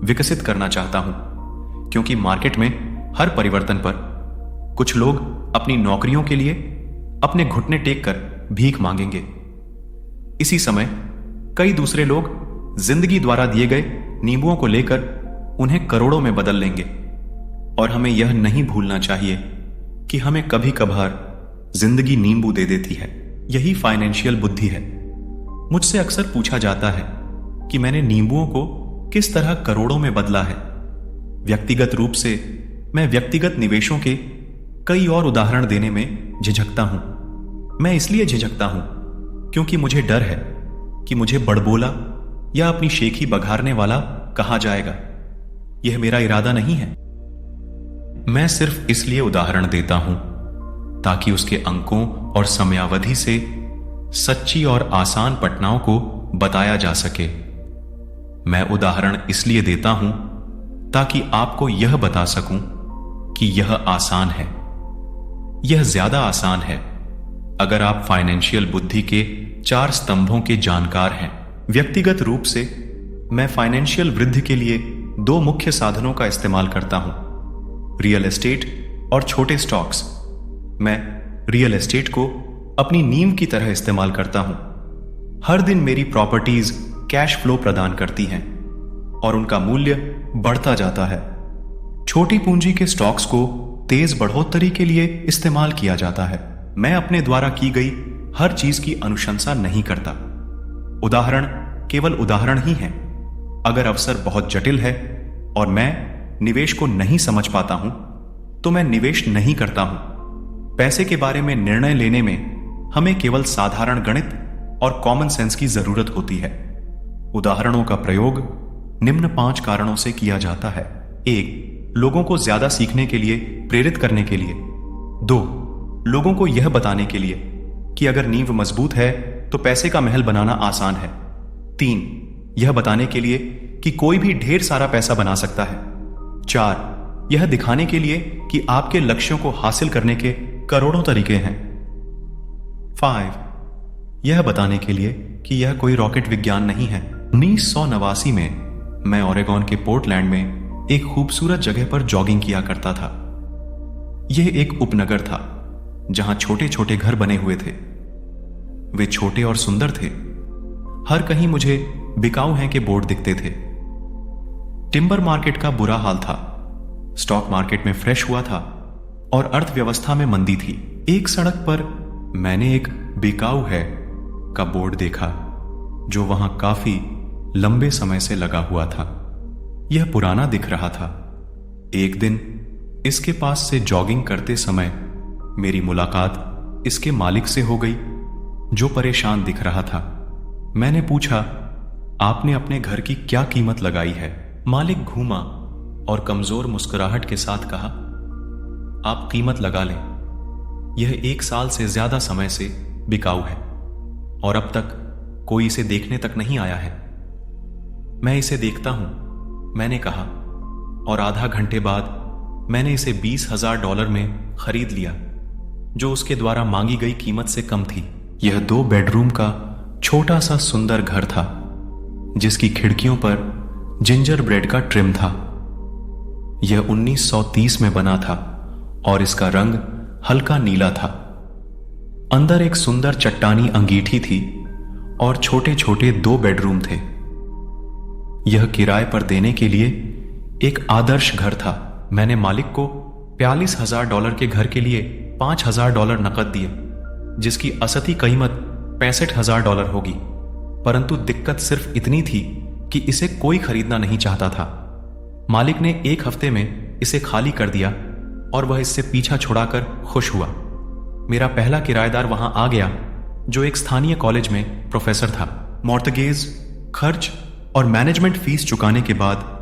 विकसित करना चाहता हूं, क्योंकि मार्केट में हर परिवर्तन पर कुछ लोग अपनी नौकरियों के लिए अपने घुटने टेक कर भीख मांगेंगे। इसी समय कई दूसरे लोग जिंदगी द्वारा दिए गए नींबुओं को लेकर उन्हें करोड़ों में बदल लेंगे। और हमें यह नहीं भूलना चाहिए कि हमें कभी कभार जिंदगी नींबू दे देती है। यही फाइनेंशियल बुद्धि है। मुझसे अक्सर पूछा जाता है कि मैंने नींबुओं को किस तरह करोड़ों में बदला है। व्यक्तिगत रूप से मैं व्यक्तिगत निवेशों के कई और उदाहरण देने में झिझकता हूं। मैं इसलिए झिझकता हूं क्योंकि मुझे डर है कि मुझे बड़बोला या अपनी शेखी बघारने वाला कहा जाएगा। यह मेरा इरादा नहीं है। मैं सिर्फ इसलिए उदाहरण देता हूं ताकि उसके अंकों और समयावधि से सच्ची और आसान पटनाओं को बताया जा सके। मैं उदाहरण इसलिए देता हूं ताकि आपको यह बता सकूं कि यह आसान है। यह ज्यादा आसान है अगर आप फाइनेंशियल बुद्धि के 4 स्तंभों के जानकार हैं। व्यक्तिगत रूप से मैं फाइनेंशियल वृद्धि के लिए 2 मुख्य साधनों का इस्तेमाल करता हूं, रियल एस्टेट और छोटे स्टॉक्स। मैं रियल एस्टेट को अपनी नींव की तरह इस्तेमाल करता हूं। हर दिन मेरी प्रॉपर्टीज कैश फ्लो प्रदान करती हैं और उनका मूल्य बढ़ता जाता है। छोटी पूंजी के स्टॉक्स को तेज बढ़ोतरी के लिए इस्तेमाल किया जाता है। मैं अपने द्वारा की गई हर चीज की अनुशंसा नहीं करता। उदाहरण केवल उदाहरण ही हैं। अगर अवसर बहुत जटिल है और मैं निवेश को नहीं समझ पाता हूं तो मैं निवेश नहीं करता हूं। पैसे के बारे में निर्णय लेने में हमें केवल साधारण गणित और कॉमन सेंस की जरूरत होती है। उदाहरणों का प्रयोग निम्न 5 कारणों से किया जाता है। 1. लोगों को ज्यादा सीखने के लिए प्रेरित करने के लिए। 2. लोगों को यह बताने के लिए कि अगर नींव मजबूत है तो पैसे का महल बनाना आसान है। 3. यह बताने के लिए कि कोई भी ढेर सारा पैसा बना सकता है। 4. यह दिखाने के लिए कि आपके लक्ष्यों को हासिल करने के करोड़ों तरीके हैं। 5. यह बताने के लिए कि यह कोई रॉकेट विज्ञान नहीं है। 1989 में मैं ओरेगॉन के पोर्टलैंड में एक खूबसूरत जगह पर जॉगिंग किया करता था। यह एक उपनगर था जहां छोटे छोटे घर बने हुए थे। वे छोटे और सुंदर थे। हर कहीं मुझे बिकाऊ हैं के बोर्ड दिखते थे। टिम्बर मार्केट का बुरा हाल था। स्टॉक मार्केट में फ्रेश हुआ था और अर्थव्यवस्था में मंदी थी। एक सड़क पर मैंने एक बिकाऊ है का बोर्ड देखा जो वहां काफी लंबे समय से लगा हुआ था। यह पुराना दिख रहा था। एक दिन इसके पास से जॉगिंग करते समय मेरी मुलाकात इसके मालिक से हो गई जो परेशान दिख रहा था। मैंने पूछा, आपने अपने घर की क्या कीमत लगाई है? मालिक घूमा और कमजोर मुस्कुराहट के साथ कहा, आप कीमत लगा लें। यह 1 साल से ज्यादा समय से बिकाऊ है और अब तक कोई इसे देखने तक नहीं आया है। मैं इसे देखता हूं, मैंने कहा, और आधा घंटे बाद मैंने इसे $20,000 में खरीद लिया, जो उसके द्वारा मांगी गई कीमत से कम थी। यह 2 बेडरूम का छोटा सा सुंदर घर था जिसकी खिड़कियों पर जिंजर ब्रेड का ट्रिम था। यह 1930 में बना था और इसका रंग हल्का नीला था। अंदर एक सुंदर चट्टानी अंगीठी थी और छोटे छोटे 2 बेडरूम थे। यह किराए पर देने के लिए एक आदर्श घर था। मैंने मालिक को $42,000 के घर के लिए $5,000 नकद दिए, जिसकी असली कीमत $65,000 होगी। परंतु दिक्कत सिर्फ इतनी थी कि इसे कोई खरीदना नहीं चाहता था। मालिक ने 1 हफ्ते में इसे खाली कर दिया और वह इससे पीछा छुड़ाकर खुश हुआ। मेरा पहला किराएदार वहां आ गया जो एक स्थानीय कॉलेज में प्रोफेसर था। मॉर्टगेज, खर्च और मैनेजमेंट फीस चुकाने के बाद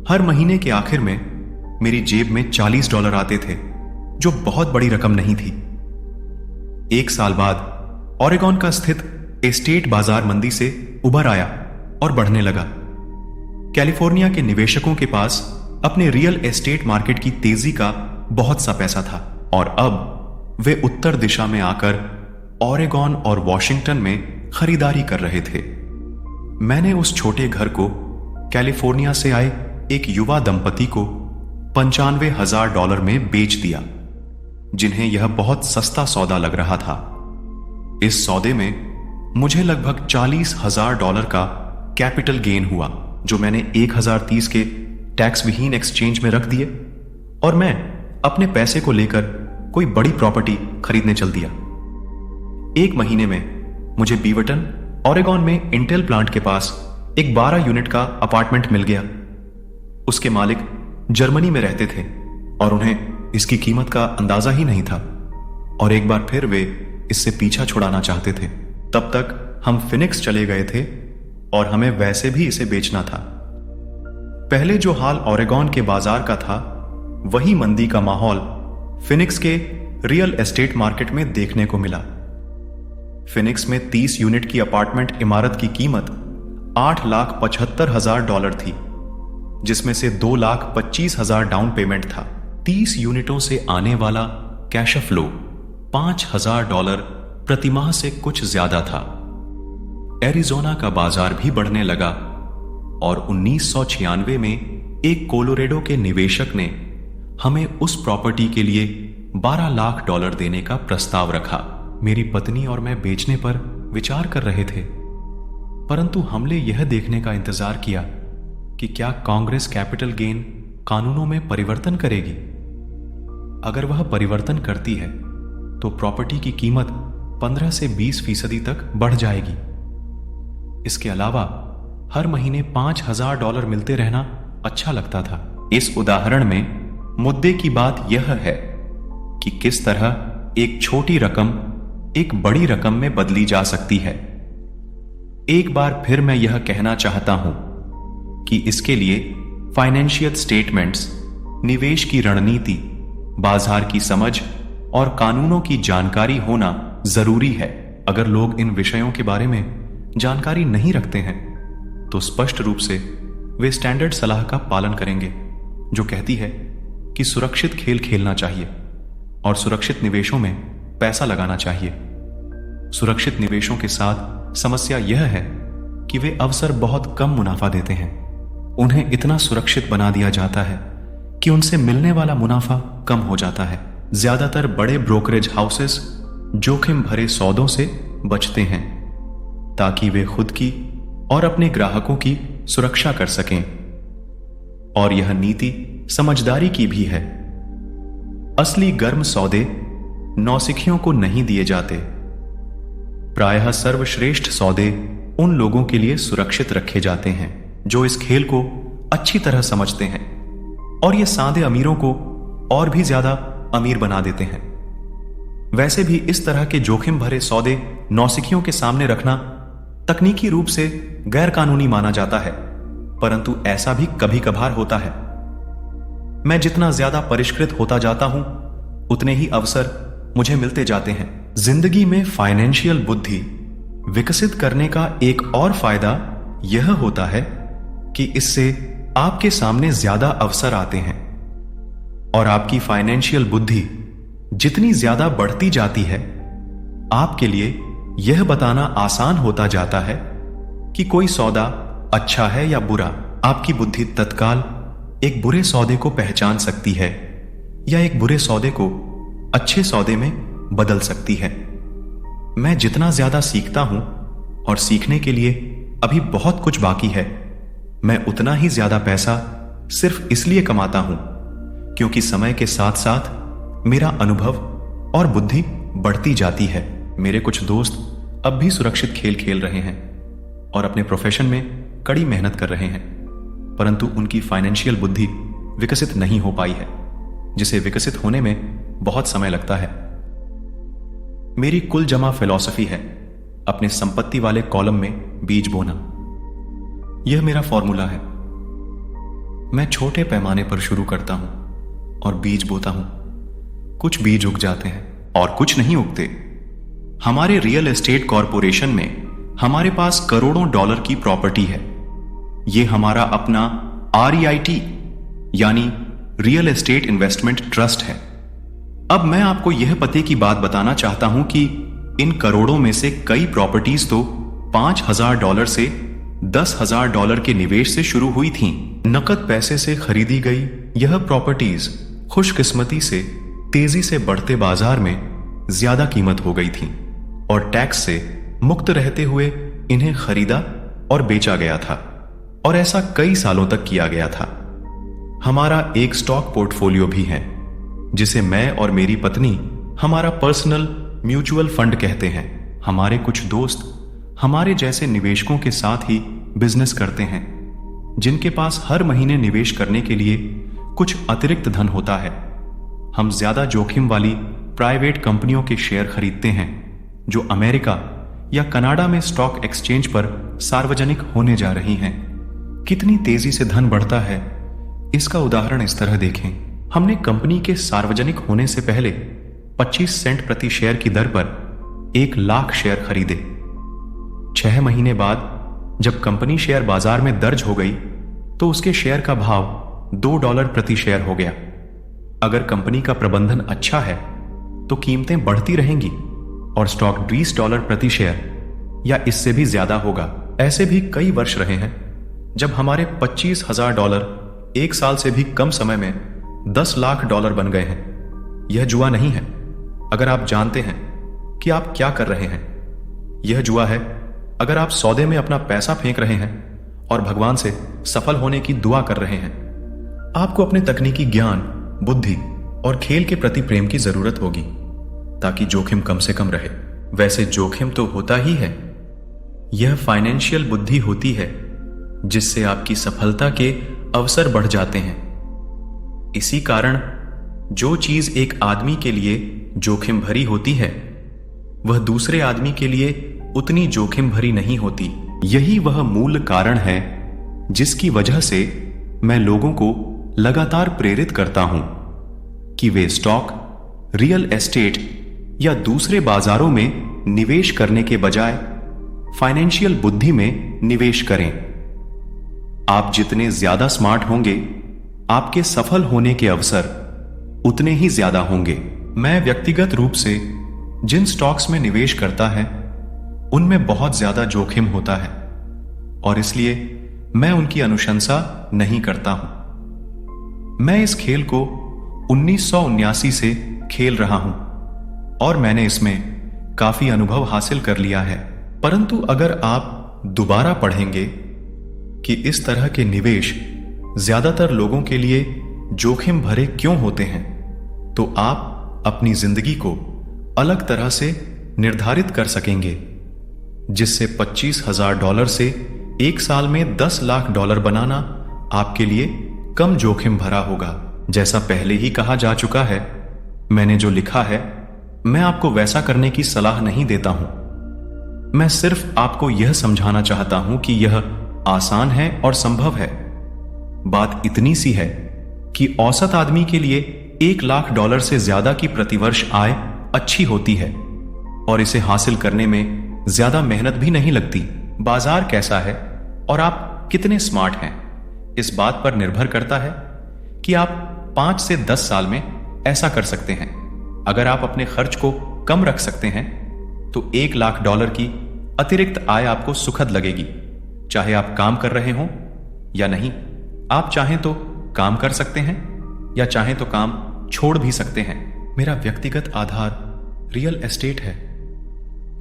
हर महीने के आखिर में मेरी जेब में $40 आते थे, जो बहुत बड़ी रकम नहीं थी। 1 साल बाद ओरेगॉन का स्थित एस्टेट बाजार मंदी से उभर आया और बढ़ने लगा। कैलिफोर्निया के निवेशकों के पास अपने रियल एस्टेट मार्केट की तेजी का बहुत सा पैसा था और अब वे उत्तर दिशा में आकर ओरेगॉन और वॉशिंगटन में खरीदारी कर रहे थे। मैंने उस छोटे घर को कैलिफोर्निया से आए एक युवा दंपति को $95,000 में बेच दिया, जिन्हें यह बहुत सस्ता सौदा लग रहा था। इस सौदे में मुझे लगभग $40,000 का कैपिटल गेन हुआ, जो मैंने 1030 के टैक्स विहीन एक्सचेंज में रख दिए और मैं अपने पैसे को लेकर कोई बड़ी प्रॉपर्टी खरीदने चल दिया। 1 महीने में मुझे बीवरटन ओरेगॉन में इंटेल प्लांट के पास एक 12 यूनिट का अपार्टमेंट मिल गया। उसके मालिक जर्मनी में रहते थे और उन्हें इसकी कीमत का अंदाजा ही नहीं था और एक बार फिर वे इससे पीछा छुड़ाना चाहते थे। तब तक हम फिनिक्स चले गए थे और हमें वैसे भी इसे बेचना था। पहले जो हाल ओरेगॉन के बाजार का था, वही मंदी का माहौल फिनिक्स के रियल एस्टेट मार्केट में देखने को मिला। फिनिक्स में 30 यूनिट की अपार्टमेंट इमारत की कीमत $8,75,000 थी, जिसमें से $2,25,000 डाउन पेमेंट था। 30 यूनिटों से आने वाला कैश फ्लो $5,000 प्रतिमाह से कुछ ज्यादा था। एरिजोना का बाजार भी बढ़ने लगा और 1996 में एक कोलोरेडो के निवेशक ने हमें उस प्रॉपर्टी के लिए $12 लाख देने का प्रस्ताव रखा। मेरी पत्नी और मैं बेचने पर विचार कर रहे थे, परंतु हमने यह देखने का इंतजार किया कि क्या कांग्रेस कैपिटल गेन कानूनों में परिवर्तन करेगी। अगर वह परिवर्तन करती है तो प्रॉपर्टी की कीमत 15 से 20% तक बढ़ जाएगी। इसके अलावा हर महीने $5,000 मिलते रहना अच्छा लगता था। इस उदाहरण में मुद्दे की बात यह है कि किस तरह एक छोटी रकम एक बड़ी रकम में बदली जा सकती है। एक बार फिर मैं यह कहना चाहता हूं कि इसके लिए फाइनेंशियल स्टेटमेंट्स, निवेश की रणनीति, बाजार की समझ और कानूनों की जानकारी होना जरूरी है। अगर लोग इन विषयों के बारे में जानकारी नहीं रखते हैं तो स्पष्ट रूप से वे स्टैंडर्ड सलाह का पालन करेंगे, जो कहती है कि सुरक्षित खेल खेलना चाहिए और सुरक्षित निवेशों में पैसा लगाना चाहिए। सुरक्षित निवेशों के साथ समस्या यह है कि वे अवसर बहुत कम मुनाफा देते हैं। उन्हें इतना सुरक्षित बना दिया जाता है कि उनसे मिलने वाला मुनाफा कम हो जाता है। ज्यादातर बड़े ब्रोकरेज हाउसेस जोखिम भरे सौदों से बचते हैं ताकि वे खुद की और अपने ग्राहकों की सुरक्षा कर सकें, और यह नीति समझदारी की भी है। असली गर्म सौदे नौसिखियों को नहीं दिए जाते। प्रायः सर्वश्रेष्ठ सौदे उन लोगों के लिए सुरक्षित रखे जाते हैं जो इस खेल को अच्छी तरह समझते हैं, और ये सादे अमीरों को और भी ज्यादा अमीर बना देते हैं। वैसे भी इस तरह के जोखिम भरे सौदे नौसिखियों के सामने रखना तकनीकी रूप से गैर कानूनी माना जाता है, परंतु ऐसा भी कभी कभार होता है। मैं जितना ज्यादा परिष्कृत होता जाता हूं, उतने ही अवसर मुझे मिलते जाते हैं। जिंदगी में फाइनेंशियल बुद्धि विकसित करने का एक और फायदा यह होता है कि इससे आपके सामने ज्यादा अवसर आते हैं, और आपकी फाइनेंशियल बुद्धि जितनी ज्यादा बढ़ती जाती है, आपके लिए यह बताना आसान होता जाता है कि कोई सौदा अच्छा है या बुरा। आपकी बुद्धि तत्काल एक बुरे सौदे को पहचान सकती है या एक बुरे सौदे को अच्छे सौदे में बदल सकती है। मैं जितना ज्यादा सीखता हूं, और सीखने के लिए अभी बहुत कुछ बाकी है, मैं उतना ही ज्यादा पैसा सिर्फ इसलिए कमाता हूं क्योंकि समय के साथ साथ मेरा अनुभव और बुद्धि बढ़ती जाती है। मेरे कुछ दोस्त अब भी सुरक्षित खेल खेल रहे हैं और अपने प्रोफेशन में कड़ी मेहनत कर रहे हैं, परंतु उनकी फाइनेंशियल बुद्धि विकसित नहीं हो पाई है, जिसे विकसित होने में बहुत समय लगता है। मेरी कुल जमा फिलॉसफी है अपने संपत्ति वाले कॉलम में बीज बोना। यह मेरा फॉर्मूला है। मैं छोटे पैमाने पर शुरू करता हूं और बीज बोता हूं। कुछ बीज उग जाते हैं और कुछ नहीं उगते। हमारे रियल एस्टेट कॉरपोरेशन में हमारे पास करोड़ों डॉलर की प्रॉपर्टी है, ये हमारा अपना REIT यानी रियल एस्टेट इन्वेस्टमेंट ट्रस्ट है। अब मैं आपको यह पते की बात बताना चाहता हूं कि इन करोड़ों में से कई प्रॉपर्टीज तो $5,000 से $10,000 के निवेश से शुरू हुई थीं। नकद पैसे से खरीदी गई यह प्रॉपर्टीज खुशकिस्मती से तेजी से बढ़ते बाजार में ज्यादा कीमत हो गई थीं और टैक्स से मुक्त रहते हुए इन्हें खरीदा और बेचा गया था, और ऐसा कई सालों तक किया गया था। हमारा एक स्टॉक पोर्टफोलियो भी है जिसे मैं और मेरी पत्नी हमारा पर्सनल म्यूचुअल फंड कहते हैं। हमारे कुछ दोस्त हमारे जैसे निवेशकों के साथ ही बिजनेस करते हैं जिनके पास हर महीने निवेश करने के लिए कुछ अतिरिक्त धन होता है। हम ज्यादा जोखिम वाली प्राइवेट कंपनियों के शेयर खरीदते हैं जो अमेरिका या कनाडा में स्टॉक एक्सचेंज पर सार्वजनिक होने जा रही हैं। कितनी तेजी से धन बढ़ता है इसका उदाहरण इस तरह देखें। हमने कंपनी के सार्वजनिक होने से पहले 25 सेंट प्रति शेयर की दर पर 1 लाख शेयर खरीदे। 6 महीने बाद जब कंपनी शेयर बाजार में दर्ज हो गई तो उसके शेयर का भाव $2 प्रति शेयर हो गया। अगर कंपनी का प्रबंधन अच्छा है तो कीमतें बढ़ती रहेंगी और स्टॉक $20 प्रति शेयर या इससे भी ज्यादा होगा। ऐसे भी कई वर्ष रहे हैं जब हमारे $25,000 एक साल से भी कम समय में $10 लाख बन गए हैं। यह जुआ नहीं है अगर आप जानते हैं कि आप क्या कर रहे हैं। यह जुआ है अगर आप सौदे में अपना पैसा फेंक रहे हैं और भगवान से सफल होने की दुआ कर रहे हैं। आपको अपने तकनीकी ज्ञान, बुद्धि और खेल के प्रति प्रेम की जरूरत होगी ताकि जोखिम कम से कम रहे। वैसे जोखिम तो होता ही है, यह फाइनेंशियल बुद्धि होती है जिससे आपकी सफलता के अवसर बढ़ जाते हैं। इसी कारण जो चीज एक आदमी के लिए जोखिम भरी होती है वह दूसरे आदमी के लिए उतनी जोखिम भरी नहीं होती। यही वह मूल कारण है जिसकी वजह से मैं लोगों को लगातार प्रेरित करता हूं कि वे स्टॉक, रियल एस्टेट या दूसरे बाजारों में निवेश करने के बजाय फाइनेंशियल बुद्धि में निवेश करें। आप जितने ज्यादा स्मार्ट होंगे आपके सफल होने के अवसर उतने ही ज्यादा होंगे। मैं व्यक्तिगत रूप से जिन स्टॉक्स में निवेश करता है उनमें बहुत ज्यादा जोखिम होता है और इसलिए मैं उनकी अनुशंसा नहीं करता हूं। मैं इस खेल को 1979 से खेल रहा हूं और मैंने इसमें काफी अनुभव हासिल कर लिया है। परंतु अगर आप दोबारा पढ़ेंगे कि इस तरह के निवेश ज्यादातर लोगों के लिए जोखिम भरे क्यों होते हैं तो आप अपनी जिंदगी को अलग तरह से निर्धारित कर सकेंगे जिससे $25,000 से एक साल में $10 लाख बनाना आपके लिए कम जोखिम भरा होगा। जैसा पहले ही कहा जा चुका है, मैंने जो लिखा है मैं आपको वैसा करने की सलाह नहीं देता हूं। मैं सिर्फ आपको यह समझाना चाहता हूं कि यह आसान है और संभव है। बात इतनी सी है कि औसत आदमी के लिए $1 लाख से ज्यादा की प्रतिवर्ष आय अच्छी होती है और इसे हासिल करने में ज्यादा मेहनत भी नहीं लगती। बाजार कैसा है और आप कितने स्मार्ट हैं इस बात पर निर्भर करता है कि आप 5 से 10 साल में ऐसा कर सकते हैं। अगर आप अपने खर्च को कम रख सकते हैं तो $1 लाख की अतिरिक्त आय आपको सुखद लगेगी, चाहे आप काम कर रहे हों या नहीं। आप चाहें तो काम कर सकते हैं या चाहें तो काम छोड़ भी सकते हैं। मेरा व्यक्तिगत आधार रियल एस्टेट है।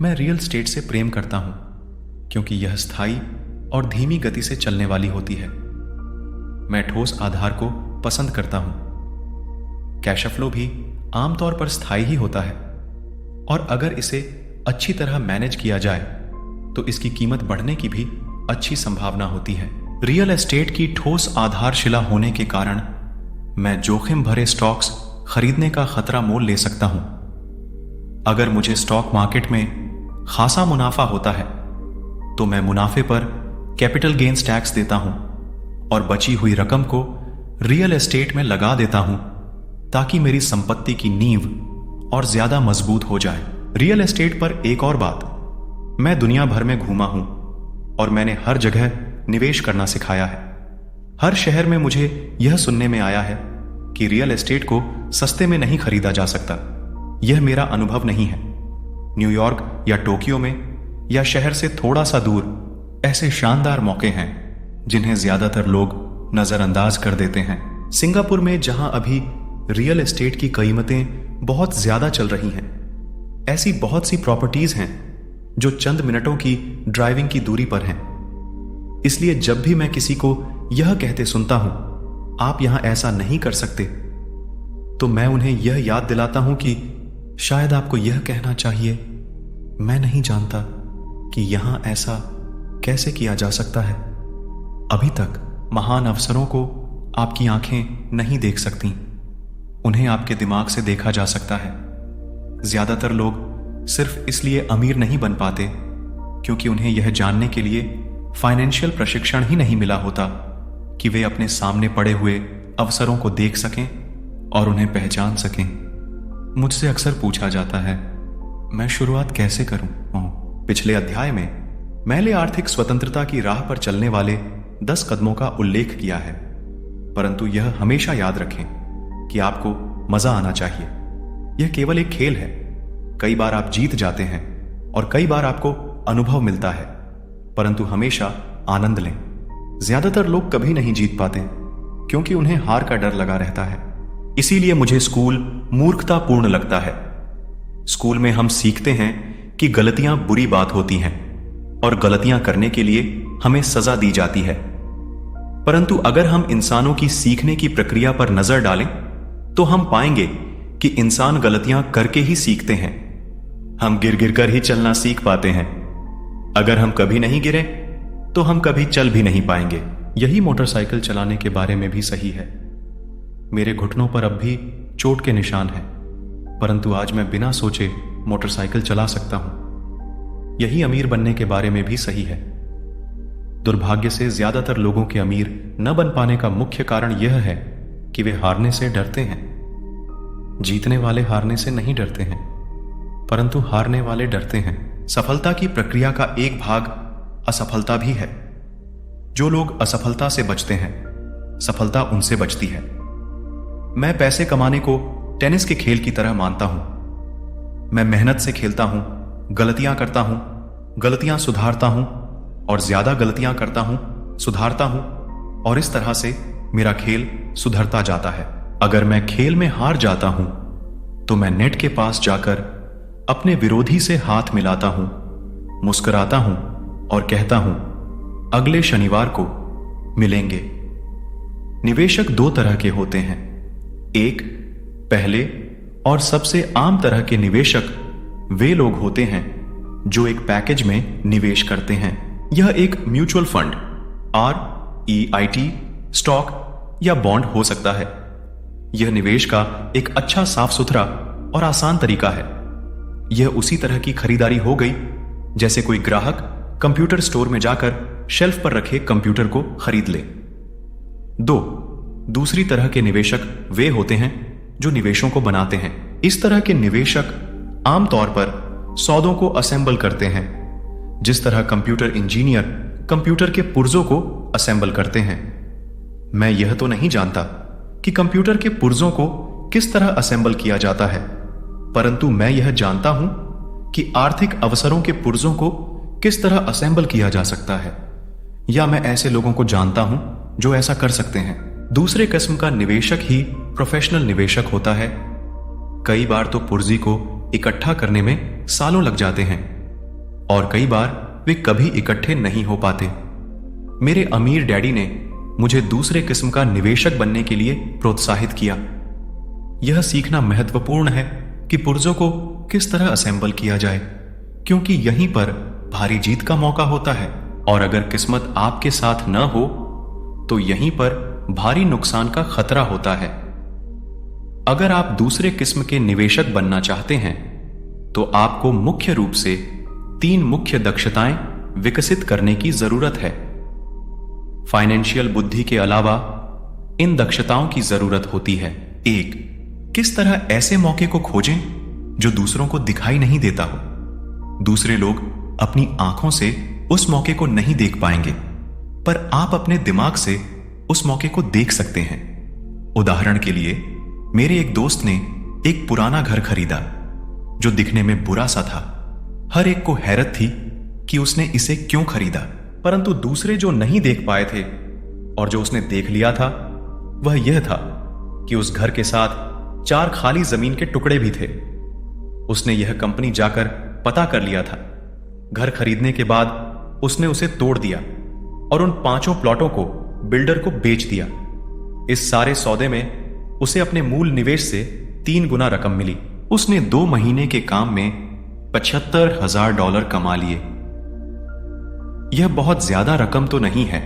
मैं रियल एस्टेट से प्रेम करता हूं क्योंकि यह स्थायी और धीमी गति से चलने वाली होती है। मैं ठोस आधार को पसंद करता हूं। कैश फ्लो भी आमतौर पर स्थायी ही होता है और अगर इसे अच्छी तरह मैनेज किया जाए तो इसकी कीमत बढ़ने की भी अच्छी संभावना होती है। रियल एस्टेट की ठोस आधारशिला होने के कारण मैं जोखिम भरे स्टॉक्स खरीदने का खतरा मोल ले सकता हूं। अगर मुझे स्टॉक मार्केट में खासा मुनाफा होता है तो मैं मुनाफे पर कैपिटल गेन्स टैक्स देता हूं और बची हुई रकम को रियल एस्टेट में लगा देता हूं ताकि मेरी संपत्ति की नींव और ज्यादा मजबूत हो जाए। रियल एस्टेट पर एक और बात, मैं दुनिया भर में घूमा हूं और मैंने हर जगह निवेश करना सिखाया है। हर शहर में मुझे यह सुनने में आया है कि रियल एस्टेट को सस्ते में नहीं खरीदा जा सकता। यह मेरा अनुभव नहीं है। न्यूयॉर्क या टोक्यो में या शहर से थोड़ा सा दूर ऐसे शानदार मौके हैं जिन्हें ज्यादातर लोग नजरअंदाज कर देते हैं। सिंगापुर में जहां अभी रियल एस्टेट की कीमतें बहुत ज्यादा चल रही हैं, ऐसी बहुत सी प्रॉपर्टीज हैं जो चंद मिनटों की ड्राइविंग की दूरी पर हैं। इसलिए जब भी मैं किसी को यह कहते सुनता हूं, आप यहां ऐसा नहीं कर सकते, तो मैं उन्हें यह याद दिलाता हूं कि शायद आपको यह कहना चाहिए, मैं नहीं जानता कि यहां ऐसा कैसे किया जा सकता है। अभी तक महान अवसरों को आपकी आंखें नहीं देख सकती, उन्हें आपके दिमाग से देखा जा सकता है। ज्यादातर लोग सिर्फ इसलिए अमीर नहीं बन पाते क्योंकि उन्हें यह जानने के लिए फाइनेंशियल प्रशिक्षण ही नहीं मिला होता कि वे अपने सामने पड़े हुए अवसरों को देख सकें और उन्हें पहचान सकें। मुझसे अक्सर पूछा जाता है, मैं शुरुआत कैसे करूं? पिछले अध्याय में मैंने आर्थिक स्वतंत्रता की राह पर चलने वाले 10 कदमों का उल्लेख किया है, परंतु यह हमेशा याद रखें कि आपको मजा आना चाहिए। यह केवल एक खेल है। कई बार आप जीत जाते हैं और कई बार आपको अनुभव मिलता है, परंतु हमेशा आनंद लें। ज्यादातर लोग कभी नहीं जीत पाते क्योंकि उन्हें हार का डर लगा रहता है। इसीलिए मुझे स्कूल मूर्खतापूर्ण लगता है। स्कूल में हम सीखते हैं कि गलतियां बुरी बात होती हैं और गलतियां करने के लिए हमें सजा दी जाती है, परंतु अगर हम इंसानों की सीखने की प्रक्रिया पर नजर डालें तो हम पाएंगे कि इंसान गलतियां करके ही सीखते हैं। हम गिर गिर कर ही चलना सीख पाते हैं। अगर हम कभी नहीं गिरे तो हम कभी चल भी नहीं पाएंगे। यही मोटरसाइकिल चलाने के बारे में भी सही है। मेरे घुटनों पर अब भी चोट के निशान हैं, परंतु आज मैं बिना सोचे मोटरसाइकिल चला सकता हूं। यही अमीर बनने के बारे में भी सही है। दुर्भाग्य से ज्यादातर लोगों के अमीर न बन पाने का मुख्य कारण यह है कि वे हारने से डरते हैं। जीतने वाले हारने से नहीं डरते हैं, परंतु हारने वाले डरते हैं। सफलता की प्रक्रिया का एक भाग असफलता भी है। जो लोग असफलता से बचते हैं, सफलता उनसे बचती है। मैं पैसे कमाने को टेनिस के खेल की तरह मानता हूं। मैं मेहनत से खेलता हूं, गलतियां करता हूं, गलतियां सुधारता हूं और ज्यादा गलतियां करता हूं, सुधारता हूं, और इस तरह से मेरा खेल सुधरता जाता है। अगर मैं खेल में हार जाता हूं तो मैं नेट के पास जाकर अपने विरोधी से हाथ मिलाता हूं, मुस्कुराता हूं और कहता हूं, अगले शनिवार को मिलेंगे। निवेशक 2 तरह के होते हैं। एक, पहले और सबसे आम तरह के निवेशक वे लोग होते हैं जो एक पैकेज में निवेश करते हैं। यह एक म्यूचुअल फंड, REIT, स्टॉक या बॉन्ड हो सकता है। यह निवेश का एक अच्छा, साफ सुथरा और आसान तरीका है। यह उसी तरह की खरीदारी हो गई जैसे कोई ग्राहक कंप्यूटर स्टोर में जाकर शेल्फ पर रखे कंप्यूटर को खरीद ले। 2, दूसरी तरह के निवेशक वे होते हैं जो निवेशों को बनाते हैं। इस तरह के निवेशक आमतौर पर सौदों को असेंबल करते हैं, जिस तरह कंप्यूटर इंजीनियर कंप्यूटर के पुर्जों को असेंबल करते हैं। मैं यह तो नहीं जानता कि कंप्यूटर के पुर्जों को किस तरह असेंबल किया जाता है, परंतु मैं यह जानता हूं कि आर्थिक अवसरों के पुर्जों को किस तरह असेंबल किया जा सकता है, या मैं ऐसे लोगों को जानता हूं जो ऐसा कर सकते हैं। दूसरे किस्म का निवेशक ही प्रोफेशनल निवेशक होता है। कई बार तो पुर्जी को इकट्ठा करने में सालों लग जाते हैं और कई बार वे कभी इकट्ठे नहीं हो पाते। मेरे अमीर डैडी ने मुझे दूसरे किस्म का निवेशक बनने के लिए प्रोत्साहित किया। यह सीखना महत्वपूर्ण है कि पुर्जों को किस तरह असेंबल किया जाए, क्योंकि यहीं पर भारी जीत का मौका होता है, और अगर किस्मत आपके साथ न हो तो यहीं पर भारी नुकसान का खतरा होता है। अगर आप दूसरे किस्म के निवेशक बनना चाहते हैं तो आपको मुख्य रूप से 3 मुख्य दक्षताएं विकसित करने की जरूरत है। फाइनेंशियल बुद्धि के अलावा इन दक्षताओं की जरूरत होती है। 1, किस तरह ऐसे मौके को खोजें जो दूसरों को दिखाई नहीं देता हो। दूसरे लोग अपनी आंखों से उस मौके को नहीं देख पाएंगे। पर आप अपने दिमाग से उस मौके को देख सकते हैं। उदाहरण के लिए, मेरे एक दोस्त ने एक पुराना घर खरीदा जो दिखने में बुरा सा था। हर एक को हैरत थी कि उसने इसे क्यों खरीदा, परंतु दूसरे जो नहीं देख पाए थे और जो उसने देख लिया था वह यह था कि उस घर के साथ 4 खाली जमीन के टुकड़े भी थे। उसने यह कंपनी जाकर पता कर लिया था। घर खरीदने के बाद उसने उसे तोड़ दिया और उन 5 प्लॉटों को बिल्डर को बेच दिया। इस सारे सौदे में उसे अपने मूल निवेश से 3 गुना रकम मिली। उसने 2 महीने के काम में $75,000 कमा लिए। यह बहुत ज्यादा रकम तो नहीं है,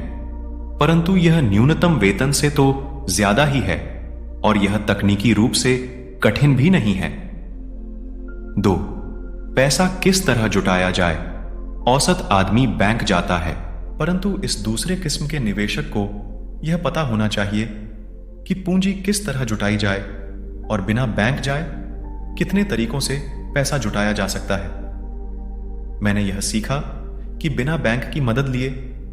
परंतु यह न्यूनतम वेतन से तो ज्यादा ही है और यह तकनीकी रूप से कठिन भी नहीं है। 2. पैसा किस तरह जुटाया जाए। औसत आदमी बैंक जाता है, परंतु इस दूसरे किस्म के निवेशक को यह पता होना चाहिए कि पूंजी किस तरह जुटाई जाए और बिना बैंक जाए कितने तरीकों से पैसा जुटाया जा सकता है। मैंने यह सीखा कि बिना बैंक की मदद लिए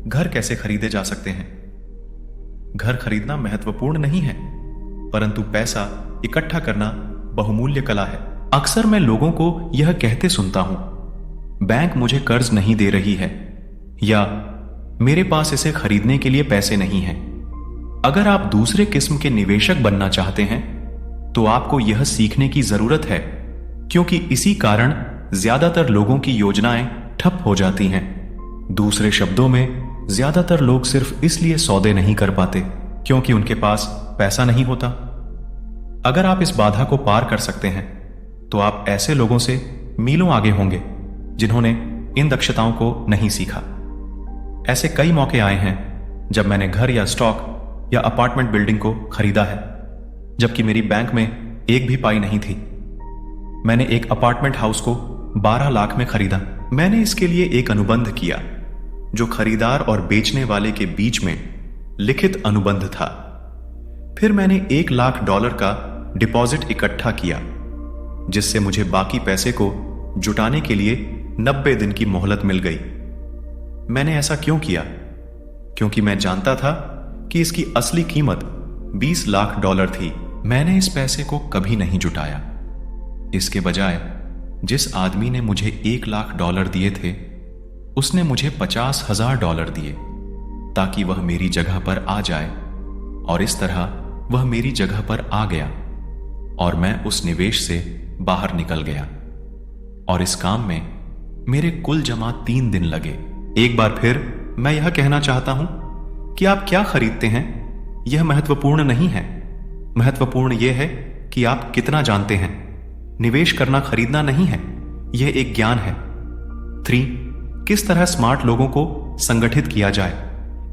घर कैसे खरीदे जा सकते हैं। घर खरीदना महत्वपूर्ण नहीं है, परंतु पैसा इकट्ठा करना बहुमूल्य कला है। अक्सर मैं लोगों को यह कहते सुनता हूं, बैंक मुझे कर्ज नहीं दे रही है, या मेरे पास इसे खरीदने के लिए पैसे नहीं हैं। अगर आप दूसरे किस्म के निवेशक बनना चाहते हैं तो आपको यह सीखने की जरूरत है, क्योंकि इसी कारण ज्यादातर लोगों की योजनाएं ठप हो जाती हैं। दूसरे शब्दों में, ज्यादातर लोग सिर्फ इसलिए सौदे नहीं कर पाते क्योंकि उनके पास पैसा नहीं होता। अगर आप इस बाधा को पार कर सकते हैं तो आप ऐसे लोगों से मीलों आगे होंगे जिन्होंने इन दक्षताओं को नहीं सीखा। ऐसे कई मौके आए हैं जब मैंने घर या स्टॉक या अपार्टमेंट बिल्डिंग को खरीदा है, जबकि मेरी बैंक में एक भी पाई नहीं थी। मैंने एक अपार्टमेंट हाउस को 12 लाख में खरीदा। मैंने इसके लिए एक अनुबंध किया जो खरीदार और बेचने वाले के बीच में लिखित अनुबंध था। फिर मैंने $1 लाख का डिपॉजिट इकट्ठा किया, जिससे मुझे बाकी पैसे को जुटाने के लिए 90 दिन की मोहलत मिल गई। मैंने ऐसा क्यों किया? क्योंकि मैं जानता था कि इसकी असली कीमत $20 लाख थी। मैंने इस पैसे को कभी नहीं जुटाया। इसके बजाय जिस आदमी ने मुझे $1 लाख दिए थे, उसने मुझे $50,000 दिए ताकि वह मेरी जगह पर आ जाए, और इस तरह वह मेरी जगह पर आ गया और मैं उस निवेश से बाहर निकल गया। और इस काम में मेरे कुल जमा 3 दिन लगे। एक बार फिर मैं यह कहना चाहता हूं कि आप क्या खरीदते हैं यह महत्वपूर्ण नहीं है। महत्वपूर्ण यह है कि आप कितना जानते हैं। निवेश करना खरीदना नहीं है, यह एक ज्ञान है। 3. किस तरह स्मार्ट लोगों को संगठित किया जाए।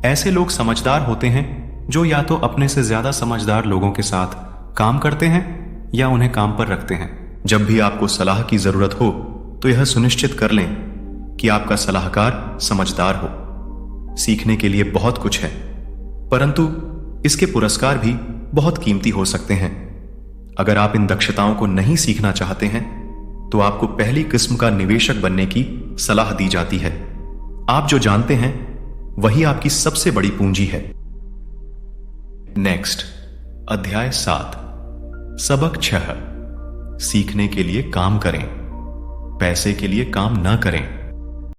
ऐसे लोग समझदार होते हैं जो या तो अपने से ज्यादा समझदार लोगों के साथ काम करते हैं या उन्हें काम पर रखते हैं। जब भी आपको सलाह की जरूरत हो तो यह सुनिश्चित कर लें कि आपका सलाहकार समझदार हो। सीखने के लिए बहुत कुछ है, परंतु इसके पुरस्कार भी बहुत कीमती हो सकते हैं। अगर आप इन दक्षताओं को नहीं सीखना चाहते हैं तो आपको पहली किस्म का निवेशक बनने की सलाह दी जाती है। आप जो जानते हैं वही आपकी सबसे बड़ी पूंजी है। नेक्स्ट, अध्याय 7, सबक 6। सीखने के लिए काम करें, पैसे के लिए काम न करें।